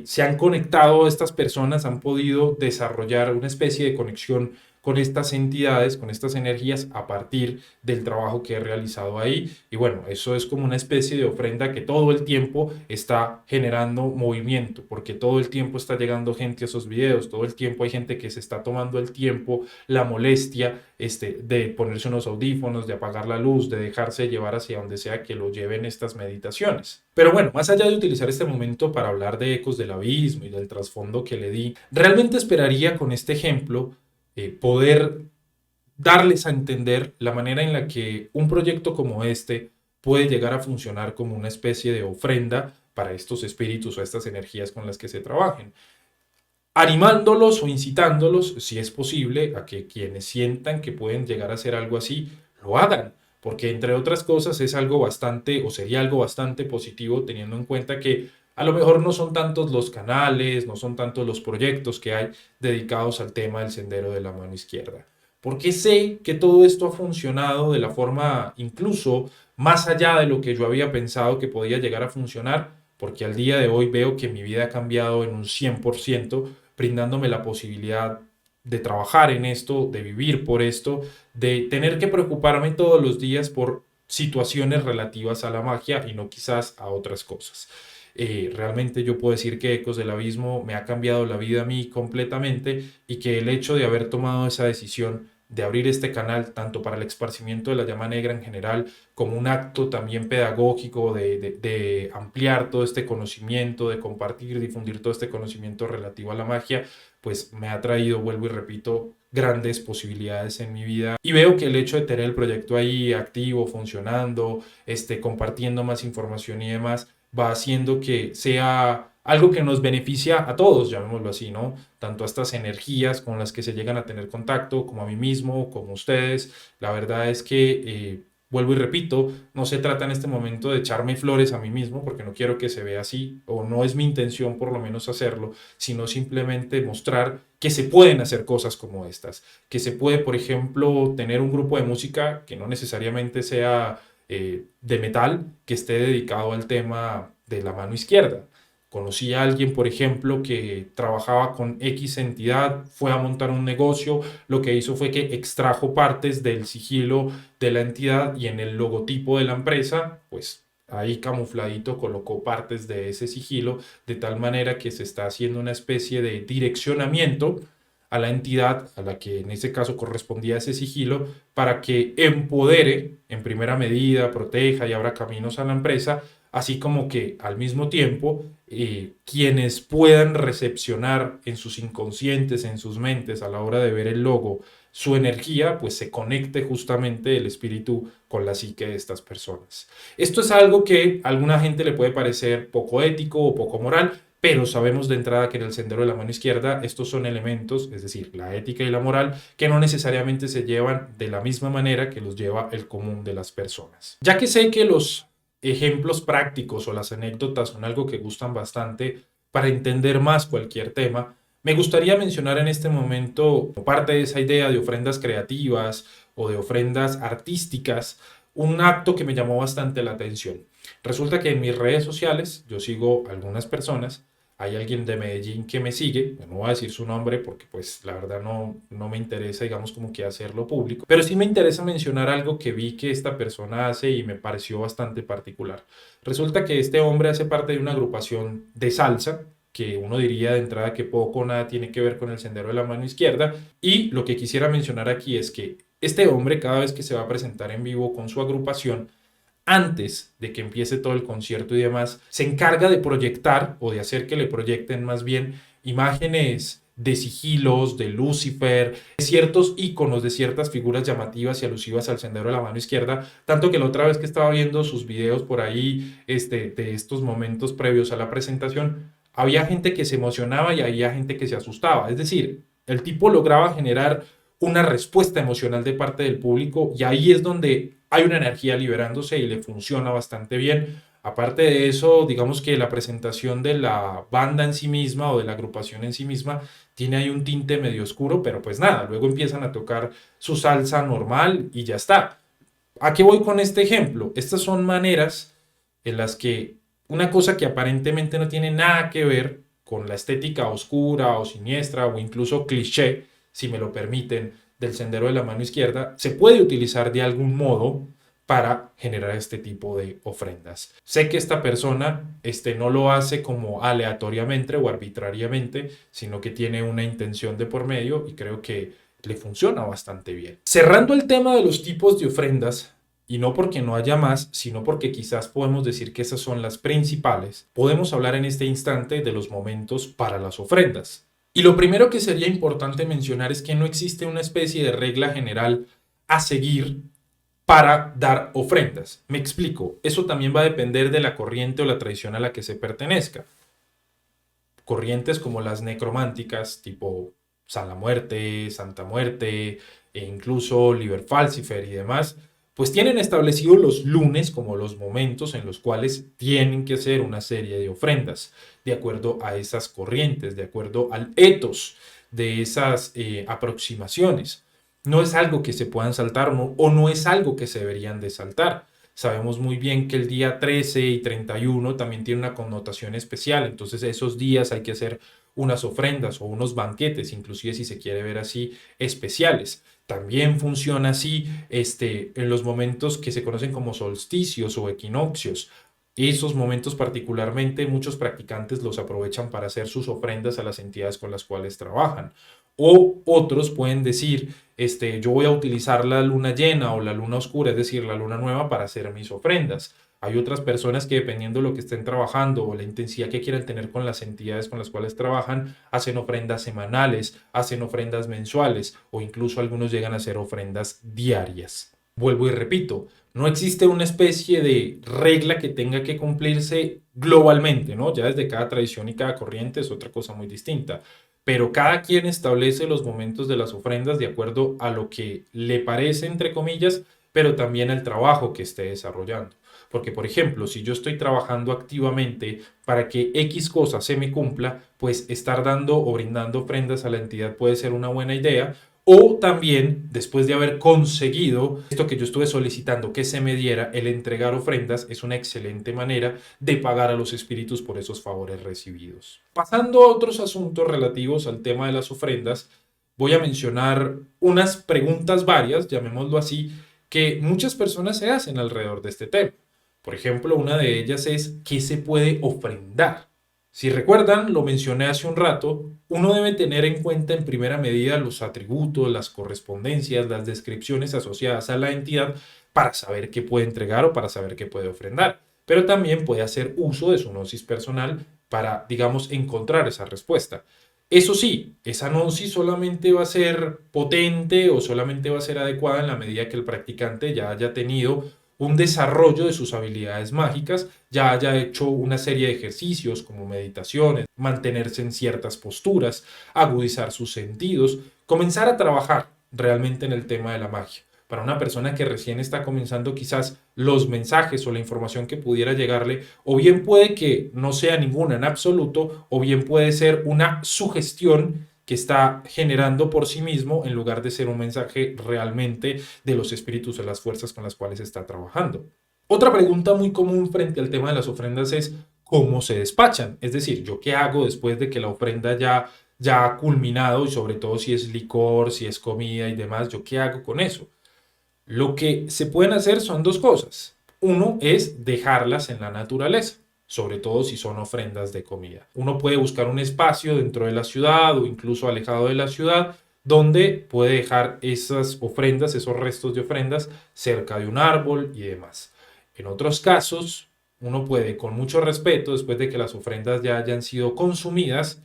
Se han conectado estas personas, han podido desarrollar una especie de conexión con estas entidades, con estas energías a partir del trabajo que he realizado ahí. Y bueno, eso es como una especie de ofrenda que todo el tiempo está generando movimiento, porque todo el tiempo está llegando gente a esos videos, todo el tiempo hay gente que se está tomando el tiempo, la molestia, de ponerse unos audífonos, de apagar la luz, de dejarse llevar hacia donde sea que lo lleven estas meditaciones. Pero bueno, más allá de utilizar este momento para hablar de Ecos del Abismo y del trasfondo que le di, realmente esperaría con este ejemplo poder darles a entender la manera en la que un proyecto como este puede llegar a funcionar como una especie de ofrenda para estos espíritus o estas energías con las que se trabajen. animándolos o incitándolos, si es posible, a que quienes sientan que pueden llegar a hacer algo así, lo hagan. Porque entre otras cosas es algo bastante, o sería algo bastante positivo, teniendo en cuenta que a lo mejor no son tantos los canales, no son tantos los proyectos que hay dedicados al tema del sendero de la mano izquierda. Porque sé que todo esto ha funcionado de la forma incluso más allá de lo que yo había pensado que podía llegar a funcionar, porque al día de hoy veo que mi vida ha cambiado en un 100%, brindándome la posibilidad de trabajar en esto, de vivir por esto, de tener que preocuparme todos los días por situaciones relativas a la magia y no quizás a otras cosas. Realmente yo puedo decir que Ecos del Abismo me ha cambiado la vida a mí completamente y que el hecho de haber tomado esa decisión de abrir este canal, tanto para el esparcimiento de la llama negra en general, como un acto también pedagógico de ampliar todo este conocimiento, de compartir, difundir todo este conocimiento relativo a la magia, pues me ha traído, vuelvo y repito, grandes posibilidades en mi vida. Y veo que el hecho de tener el proyecto ahí activo, funcionando, compartiendo más información y demás, va haciendo que sea algo que nos beneficia a todos, llamémoslo así, ¿no? Tanto a estas energías con las que se llegan a tener contacto, como a mí mismo, como a ustedes. La verdad es que, vuelvo y repito, no se trata en este momento de echarme flores a mí mismo, porque no quiero que se vea así, o no es mi intención por lo menos hacerlo, sino simplemente mostrar que se pueden hacer cosas como estas, que se puede, por ejemplo, tener un grupo de música que no necesariamente sea de metal, que esté dedicado al tema de la mano izquierda. Conocí a alguien, por ejemplo, que trabajaba con X entidad, fue a montar un negocio, lo que hizo fue que extrajo partes del sigilo de la entidad y en el logotipo de la empresa, pues ahí camufladito colocó partes de ese sigilo, de tal manera que se está haciendo una especie de direccionamiento a la entidad a la que en ese caso correspondía ese sigilo para que empodere en primera medida, proteja y abra caminos a la empresa, así como que al mismo tiempo quienes puedan recepcionar en sus inconscientes, en sus mentes a la hora de ver el logo, su energía, pues se conecte justamente el espíritu con la psique de estas personas. Esto es algo que a alguna gente le puede parecer poco ético o poco moral, pero sabemos de entrada que en el sendero de la mano izquierda estos son elementos, es decir, la ética y la moral, que no necesariamente se llevan de la misma manera que los lleva el común de las personas. Ya que sé que los ejemplos prácticos o las anécdotas son algo que gustan bastante para entender más cualquier tema, me gustaría mencionar en este momento, como parte de esa idea de ofrendas creativas o de ofrendas artísticas, un acto que me llamó bastante la atención. Resulta que en mis redes sociales yo sigo algunas personas. Hay alguien de Medellín que me sigue, no voy a decir su nombre porque pues la verdad no me interesa, digamos, como que hacerlo público, pero sí me interesa mencionar algo que vi que esta persona hace y me pareció bastante particular. Resulta que este hombre hace parte de una agrupación de salsa, que uno diría de entrada que poco o nada tiene que ver con el sendero de la mano izquierda, y lo que quisiera mencionar aquí es que este hombre cada vez que se va a presentar en vivo con su agrupación, antes de que empiece todo el concierto y demás, se encarga de proyectar o de hacer que le proyecten más bien imágenes de sigilos, de Lucifer, de ciertos iconos de ciertas figuras llamativas y alusivas al sendero de la mano izquierda, tanto que la otra vez que estaba viendo sus videos por ahí, de estos momentos previos a la presentación, había gente que se emocionaba y había gente que se asustaba. Es decir, el tipo lograba generar una respuesta emocional de parte del público y ahí es donde hay una energía liberándose y le funciona bastante bien. Aparte de eso, digamos que la presentación de la banda en sí misma o de la agrupación en sí misma tiene ahí un tinte medio oscuro, pero pues nada, luego empiezan a tocar su salsa normal y ya está. ¿A qué voy con este ejemplo? Estas son maneras en las que una cosa que aparentemente no tiene nada que ver con la estética oscura o siniestra o incluso cliché, si me lo permiten, del sendero de la mano izquierda, se puede utilizar de algún modo para generar este tipo de ofrendas. Sé que esta persona no lo hace como aleatoriamente o arbitrariamente, sino que tiene una intención de por medio y creo que le funciona bastante bien. Cerrando el tema de los tipos de ofrendas, y no porque no haya más, sino porque quizás podemos decir que esas son las principales, podemos hablar en este instante de los momentos para las ofrendas. Y lo primero que sería importante mencionar es que no existe una especie de regla general a seguir para dar ofrendas. Me explico, eso también va a depender de la corriente o la tradición a la que se pertenezca. corrientes como las necrománticas, tipo San la Muerte, Santa Muerte, e incluso Liber Falcifer y demás, pues tienen establecidos los lunes como los momentos en los cuales tienen que hacer una serie de ofrendas, de acuerdo a esas corrientes, de acuerdo al ethos de esas aproximaciones. No es algo que se puedan saltar o no es algo que se deberían de saltar. Sabemos muy bien que el día 13 y 31 también tiene una connotación especial, entonces esos días hay que hacer unas ofrendas o unos banquetes, inclusive si se quiere ver así, especiales. También funciona así en los momentos que se conocen como solsticios o equinoccios. Esos momentos particularmente muchos practicantes los aprovechan para hacer sus ofrendas a las entidades con las cuales trabajan. O otros pueden decir, yo voy a utilizar la luna llena o la luna oscura, es decir, la luna nueva para hacer mis ofrendas. Hay otras personas que dependiendo de lo que estén trabajando o la intensidad que quieran tener con las entidades con las cuales trabajan, hacen ofrendas semanales, hacen ofrendas mensuales o incluso algunos llegan a hacer ofrendas diarias. Vuelvo y repito, no existe una especie de regla que tenga que cumplirse globalmente, ¿no? Ya desde cada tradición y cada corriente es otra cosa muy distinta. Pero cada quien establece los momentos de las ofrendas de acuerdo a lo que le parece, entre comillas, pero también al trabajo que esté desarrollando. Porque, por ejemplo, si yo estoy trabajando activamente para que X cosa se me cumpla, pues estar dando o brindando ofrendas a la entidad puede ser una buena idea. O también, después de haber conseguido esto que yo estuve solicitando que se me diera, el entregar ofrendas es una excelente manera de pagar a los espíritus por esos favores recibidos. Pasando a otros asuntos relativos al tema de las ofrendas, voy a mencionar unas preguntas varias, llamémoslo así, que muchas personas se hacen alrededor de este tema. Por ejemplo, una de ellas es, ¿qué se puede ofrendar? Si recuerdan, lo mencioné hace un rato, uno debe tener en cuenta en primera medida los atributos, las correspondencias, las descripciones asociadas a la entidad para saber qué puede entregar o para saber qué puede ofrendar. Pero también puede hacer uso de su gnosis personal para, digamos, encontrar esa respuesta. Eso sí, esa gnosis solamente va a ser potente o solamente va a ser adecuada en la medida que el practicante ya haya tenido un desarrollo de sus habilidades mágicas, ya haya hecho una serie de ejercicios como meditaciones, mantenerse en ciertas posturas, agudizar sus sentidos, comenzar a trabajar realmente en el tema de la magia. Para una persona que recién está comenzando, quizás los mensajes o la información que pudiera llegarle, o bien puede que no sea ninguna en absoluto, o bien puede ser una sugestión que está generando por sí mismo en lugar de ser un mensaje realmente de los espíritus o las fuerzas con las cuales está trabajando. Otra pregunta muy común frente al tema de las ofrendas es cómo se despachan. Es decir, ¿yo qué hago después de que la ofrenda ya ha culminado y sobre todo si es licor, si es comida y demás, ¿yo qué hago con eso? Lo que se pueden hacer son dos cosas. Uno es dejarlas en la naturaleza, sobre todo si son ofrendas de comida. Uno puede buscar un espacio dentro de la ciudad o incluso alejado de la ciudad donde puede dejar esas ofrendas, esos restos de ofrendas cerca de un árbol y demás. En otros casos, uno puede con mucho respeto, después de que las ofrendas ya hayan sido consumidas,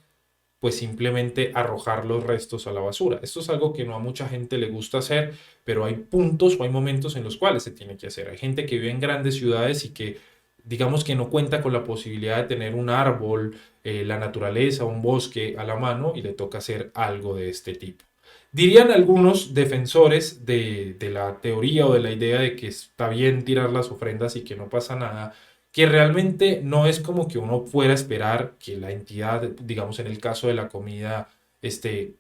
pues simplemente arrojar los restos a la basura. Esto es algo que no a mucha gente le gusta hacer, pero hay puntos o hay momentos en los cuales se tiene que hacer. Hay gente que vive en grandes ciudades y que digamos que no cuenta con la posibilidad de tener un árbol, la naturaleza, un bosque a la mano y le toca hacer algo de este tipo. Dirían algunos defensores de la teoría o de la idea de que está bien tirar las ofrendas y que no pasa nada, que realmente no es como que uno fuera a esperar que la entidad, digamos en el caso de la comida,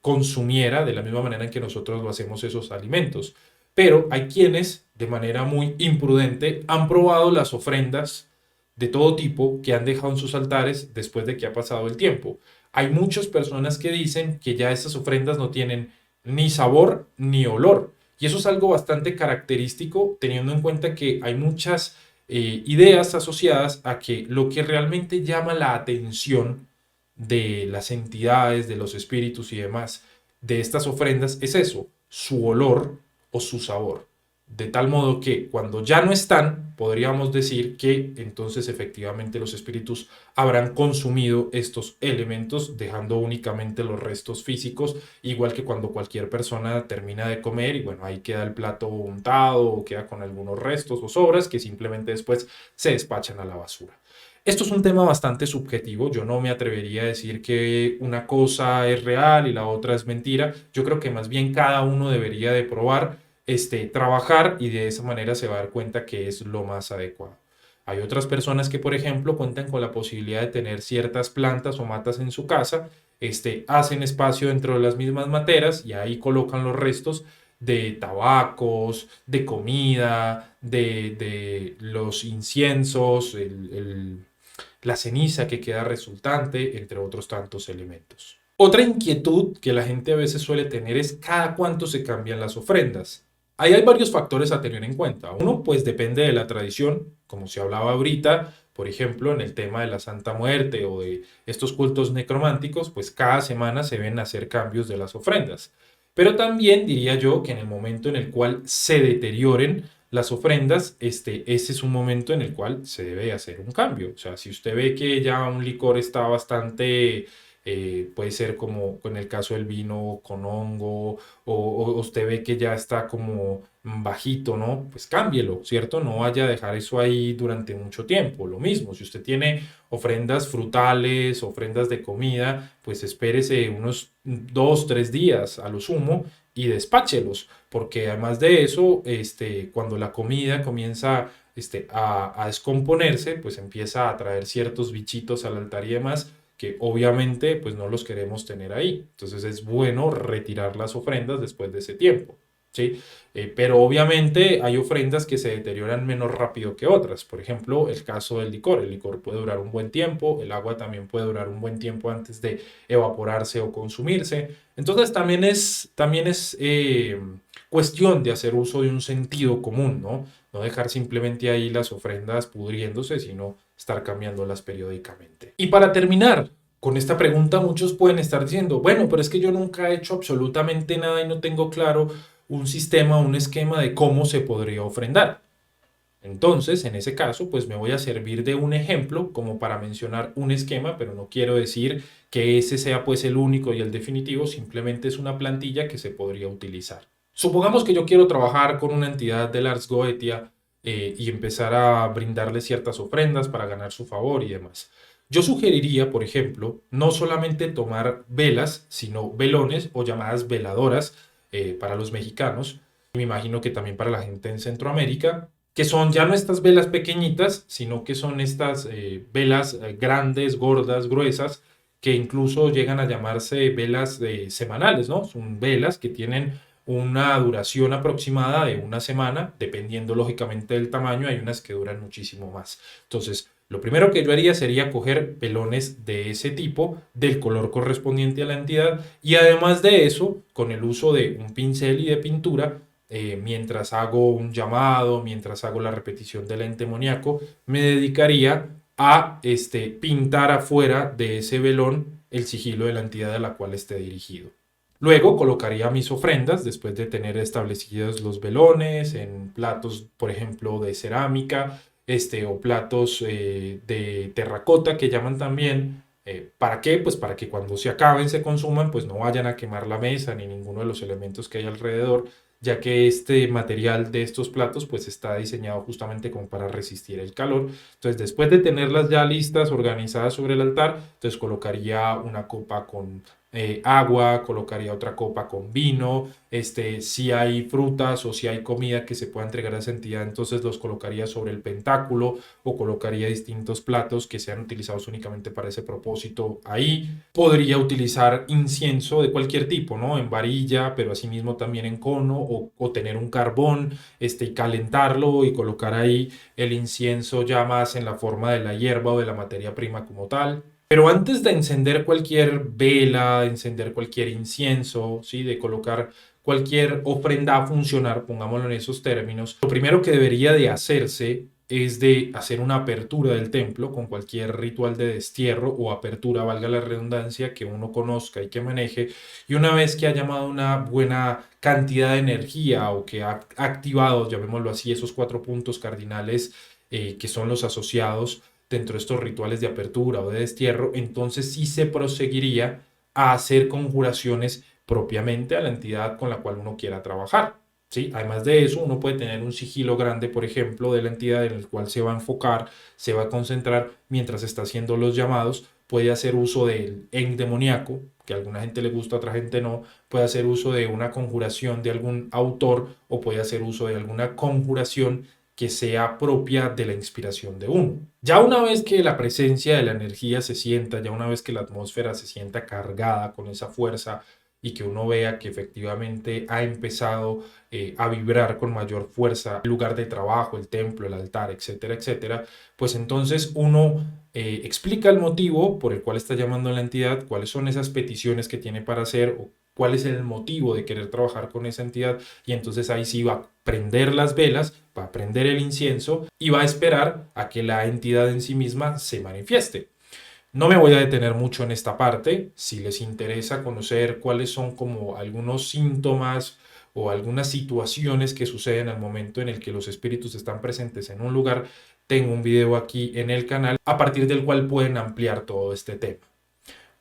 consumiera de la misma manera en que nosotros lo hacemos esos alimentos. Pero hay quienes, de manera muy imprudente, han probado las ofrendas de todo tipo que han dejado en sus altares después de que ha pasado el tiempo. Hay muchas personas que dicen que ya esas ofrendas no tienen ni sabor ni olor. Y eso es algo bastante característico teniendo en cuenta que hay muchas ideas asociadas a que lo que realmente llama la atención de las entidades, de los espíritus y demás de estas ofrendas es eso, su olor o su sabor. De tal modo que cuando ya no están, podríamos decir que entonces efectivamente los espíritus habrán consumido estos elementos, dejando únicamente los restos físicos, igual que cuando cualquier persona termina de comer y bueno, ahí queda el plato untado o queda con algunos restos o sobras que simplemente después se despachan a la basura. Esto es un tema bastante subjetivo. Yo no me atrevería a decir que una cosa es real y la otra es mentira. Yo creo que más bien cada uno debería de probar, trabajar y de esa manera se va a dar cuenta que es lo más adecuado. Hay otras personas que, por ejemplo, cuentan con la posibilidad de tener ciertas plantas o matas en su casa, hacen espacio dentro de las mismas materas y ahí colocan los restos de tabacos, de comida, de los inciensos, la ceniza que queda resultante, entre otros tantos elementos. Otra inquietud que la gente a veces suele tener es cada cuánto se cambian las ofrendas. Ahí hay varios factores a tener en cuenta. Uno, pues depende de la tradición, como se hablaba ahorita, por ejemplo, en el tema de la Santa Muerte o de estos cultos necrománticos, pues cada semana se ven hacer cambios de las ofrendas. Pero también diría yo que en el momento en el cual se deterioren las ofrendas, ese es un momento en el cual se debe hacer un cambio. O sea, si usted ve que ya un licor está bastante, puede ser como en el caso del vino con hongo, o usted ve que ya está como bajito, ¿no? Pues cámbielo, ¿cierto? No vaya a dejar eso ahí durante mucho tiempo. Lo mismo, si usted tiene ofrendas frutales, ofrendas de comida, pues espérese unos 2, 3 días a lo sumo y despáchelos, porque además de eso, cuando la comida comienza a descomponerse, pues empieza a traer ciertos bichitos al altar y demás, que obviamente pues no los queremos tener ahí. Entonces es bueno retirar las ofrendas después de ese tiempo. ¿Sí? Pero obviamente hay ofrendas que se deterioran menos rápido que otras. Por ejemplo, el caso del licor. El licor puede durar un buen tiempo, el agua también puede durar un buen tiempo antes de evaporarse o consumirse. Entonces también es cuestión de hacer uso de un sentido común, ¿no? No dejar simplemente ahí las ofrendas pudriéndose, sino estar cambiándolas periódicamente. Y para terminar, con esta pregunta muchos pueden estar diciendo, bueno, pero es que yo nunca he hecho absolutamente nada y no tengo claro un sistema, un esquema de cómo se podría ofrendar. Entonces, en ese caso, pues me voy a servir de un ejemplo como para mencionar un esquema, pero no quiero decir que ese sea pues el único y el definitivo, simplemente es una plantilla que se podría utilizar. Supongamos que yo quiero trabajar con una entidad del Ars Goetia y empezar a brindarle ciertas ofrendas para ganar su favor y demás. Yo sugeriría, por ejemplo, no solamente tomar velas, sino velones o llamadas veladoras para los mexicanos, me imagino que también para la gente en Centroamérica, que son ya no estas velas pequeñitas, sino que son estas velas grandes, gordas, gruesas, que incluso llegan a llamarse velas semanales, ¿no? Son velas que tienen una duración aproximada de una semana, dependiendo lógicamente del tamaño, hay unas que duran muchísimo más. Entonces, lo primero que yo haría sería coger velones de ese tipo, del color correspondiente a la entidad, y además de eso, con el uso de un pincel y de pintura, mientras hago un llamado, mientras hago la repetición del ente demoníaco, me dedicaría a pintar afuera de ese velón el sigilo de la entidad a la cual esté dirigido. Luego colocaría mis ofrendas, después de tener establecidos los velones, en platos, por ejemplo, de cerámica, o platos de terracota que llaman también. ¿Para qué? Pues para que cuando se acaben, se consuman, pues no vayan a quemar la mesa ni ninguno de los elementos que hay alrededor, ya que este material de estos platos pues está diseñado justamente como para resistir el calor. Entonces, después de tenerlas ya listas, organizadas sobre el altar, entonces colocaría una copa con agua, colocaría otra copa con vino, si hay frutas o si hay comida que se pueda entregar a esa entidad, entonces los colocaría sobre el pentáculo o colocaría distintos platos que sean utilizados únicamente para ese propósito ahí. Podría utilizar incienso de cualquier tipo, ¿no? En varilla, pero asimismo también en cono o tener un carbón, y calentarlo y colocar ahí el incienso ya más en la forma de la hierba o de la materia prima como tal. Pero antes de encender cualquier vela, de encender cualquier incienso, ¿sí? De colocar cualquier ofrenda a funcionar, pongámoslo en esos términos, lo primero que debería de hacerse es de hacer una apertura del templo con cualquier ritual de destierro o apertura, valga la redundancia, que uno conozca y que maneje. Y una vez que ha llamado una buena cantidad de energía o que ha activado, llamémoslo así, esos 4 puntos cardinales que son los asociados dentro de estos rituales de apertura o de destierro, entonces sí se proseguiría a hacer conjuraciones propiamente a la entidad con la cual uno quiera trabajar. ¿sí? Además de eso, uno puede tener un sigilo grande, por ejemplo, de la entidad en el cual se va a enfocar, se va a concentrar mientras está haciendo los llamados. Puede hacer uso del endemoniaco, que a alguna gente le gusta, a otra gente no. Puede hacer uso de una conjuración de algún autor o puede hacer uso de alguna conjuración que sea propia de la inspiración de uno. Ya una vez que la presencia de la energía se sienta, ya una vez que la atmósfera se sienta cargada con esa fuerza y que uno vea que efectivamente ha empezado a vibrar con mayor fuerza el lugar de trabajo, el templo, el altar, etcétera, etcétera, pues entonces uno explica el motivo por el cual está llamando a la entidad, cuáles son esas peticiones que tiene para hacer o cuál es el motivo de querer trabajar con esa entidad y entonces ahí sí va a prender las velas, va a prender el incienso y va a esperar a que la entidad en sí misma se manifieste. No me voy a detener mucho en esta parte. Si les interesa conocer cuáles son como algunos síntomas o algunas situaciones que suceden al momento en el que los espíritus están presentes en un lugar, tengo un video aquí en el canal a partir del cual pueden ampliar todo este tema.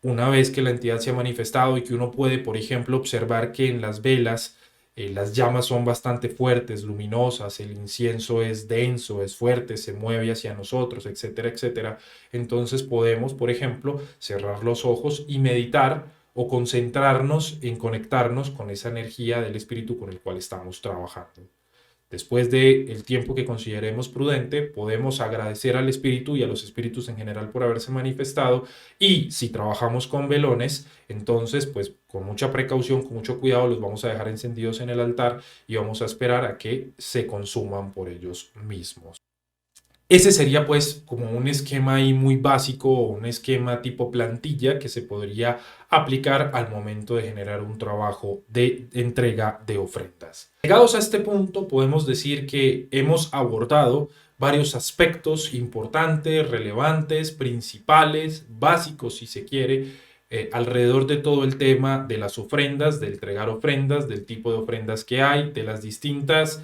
Una vez que la entidad se ha manifestado y que uno puede, por ejemplo, observar que en las velas las llamas son bastante fuertes, luminosas, el incienso es denso, es fuerte, se mueve hacia nosotros, etcétera, etcétera. Entonces podemos, por ejemplo, cerrar los ojos y meditar o concentrarnos en conectarnos con esa energía del espíritu con el cual estamos trabajando. Después del tiempo que consideremos prudente, podemos agradecer al espíritu y a los espíritus en general por haberse manifestado. Y si trabajamos con velones, entonces pues con mucha precaución, con mucho cuidado, los vamos a dejar encendidos en el altar y vamos a esperar a que se consuman por ellos mismos. Ese sería pues como un esquema ahí muy básico, un esquema tipo plantilla que se podría aplicar al momento de generar un trabajo de entrega de ofrendas. Llegados a este punto, podemos decir que hemos abordado varios aspectos importantes, relevantes, principales, básicos si se quiere, alrededor de todo el tema de las ofrendas, de entregar ofrendas, del tipo de ofrendas que hay, de las distintas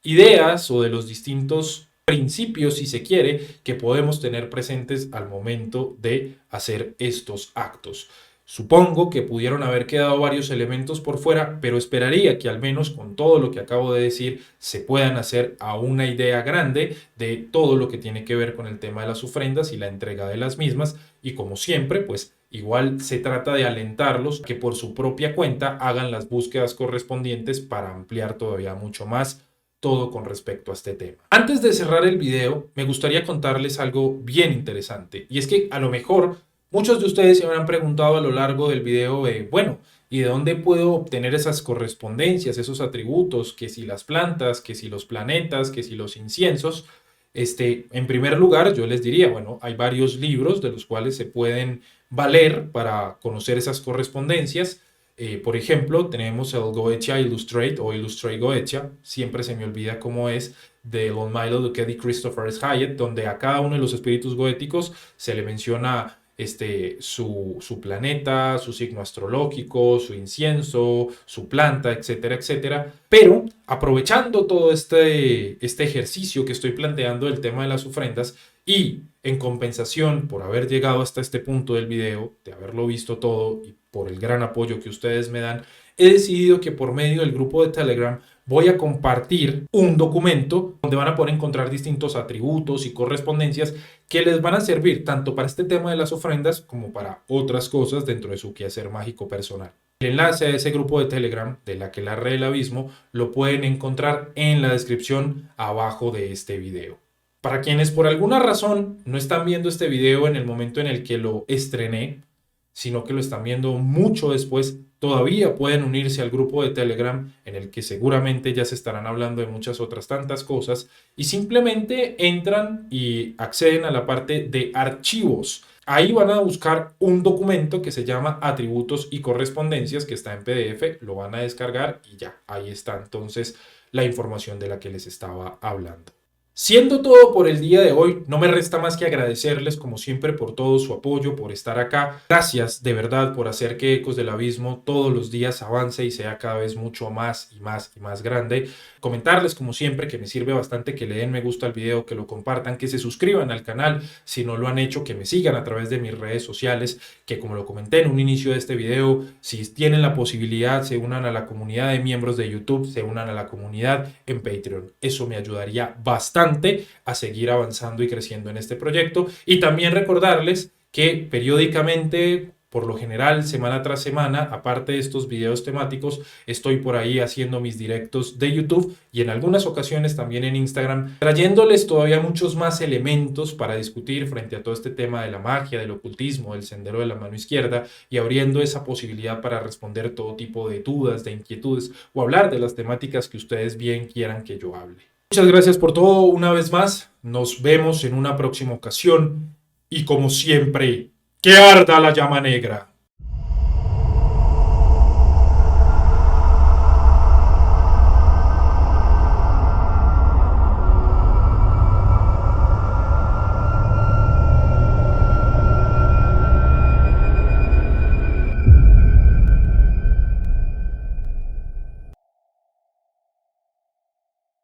ideas o de los distintos principios, si se quiere, que podemos tener presentes al momento de hacer estos actos. Supongo que pudieron haber quedado varios elementos por fuera, pero esperaría que al menos con todo lo que acabo de decir se puedan hacer a una idea grande de todo lo que tiene que ver con el tema de las ofrendas y la entrega de las mismas. Y como siempre, pues igual se trata de alentarlos que por su propia cuenta hagan las búsquedas correspondientes para ampliar todavía mucho más todo con respecto a este tema. Antes de cerrar el video, me gustaría contarles algo bien interesante. Y es que a lo mejor muchos de ustedes se habrán preguntado a lo largo del video, bueno, ¿y de dónde puedo obtener esas correspondencias, esos atributos? Que si las plantas, que si los planetas, que si los inciensos. En primer lugar, yo les diría, bueno, hay varios libros de los cuales se pueden valer para conocer esas correspondencias. Por ejemplo, tenemos el Goetia Illustrate o Illustrate Goetia, siempre se me olvida cómo es, de Lon Milo Duquette y Christopher S. Hyatt, donde a cada uno de los espíritus goéticos se le menciona su planeta, su signo astrológico, su incienso, su planta, etcétera, etcétera. Pero aprovechando todo este ejercicio que estoy planteando del tema de las ofrendas y en compensación por haber llegado hasta este punto del video, de haberlo visto todo y por el gran apoyo que ustedes me dan, he decidido que por medio del grupo de Telegram voy a compartir un documento donde van a poder encontrar distintos atributos y correspondencias que les van a servir tanto para este tema de las ofrendas como para otras cosas dentro de su quehacer mágico personal. El enlace a ese grupo de Telegram de la Aquelarre del Abismo lo pueden encontrar en la descripción abajo de este video. Para quienes por alguna razón no están viendo este video en el momento en el que lo estrené, sino que lo están viendo mucho después, todavía pueden unirse al grupo de Telegram en el que seguramente ya se estarán hablando de muchas otras tantas cosas y simplemente entran y acceden a la parte de archivos. Ahí van a buscar un documento que se llama Atributos y Correspondencias, que está en PDF, lo van a descargar y ya, ahí está entonces la información de la que les estaba hablando. Siendo todo por el día de hoy, no me resta más que agradecerles como siempre por todo su apoyo, por estar acá. Gracias de verdad por hacer que Ecos del Abismo todos los días avance y sea cada vez mucho más y más y más grande. Comentarles como siempre que me sirve bastante que le den me gusta al video, que lo compartan, que se suscriban al canal si no lo han hecho, que me sigan a través de mis redes sociales, que como lo comenté en un inicio de este video, si tienen la posibilidad se unan a la comunidad de miembros de YouTube, se unan a la comunidad en Patreon. Eso me ayudaría bastante a seguir avanzando y creciendo en este proyecto. Y también recordarles que periódicamente, por lo general, semana tras semana, aparte de estos videos temáticos, estoy por ahí haciendo mis directos de YouTube y en algunas ocasiones también en Instagram, trayéndoles todavía muchos más elementos para discutir frente a todo este tema de la magia, del ocultismo, del sendero de la mano izquierda y abriendo esa posibilidad para responder todo tipo de dudas, de inquietudes o hablar de las temáticas que ustedes bien quieran que yo hable. Muchas gracias por todo una vez más. Nos vemos en una próxima ocasión. Y como siempre, ¡que arda la llama negra!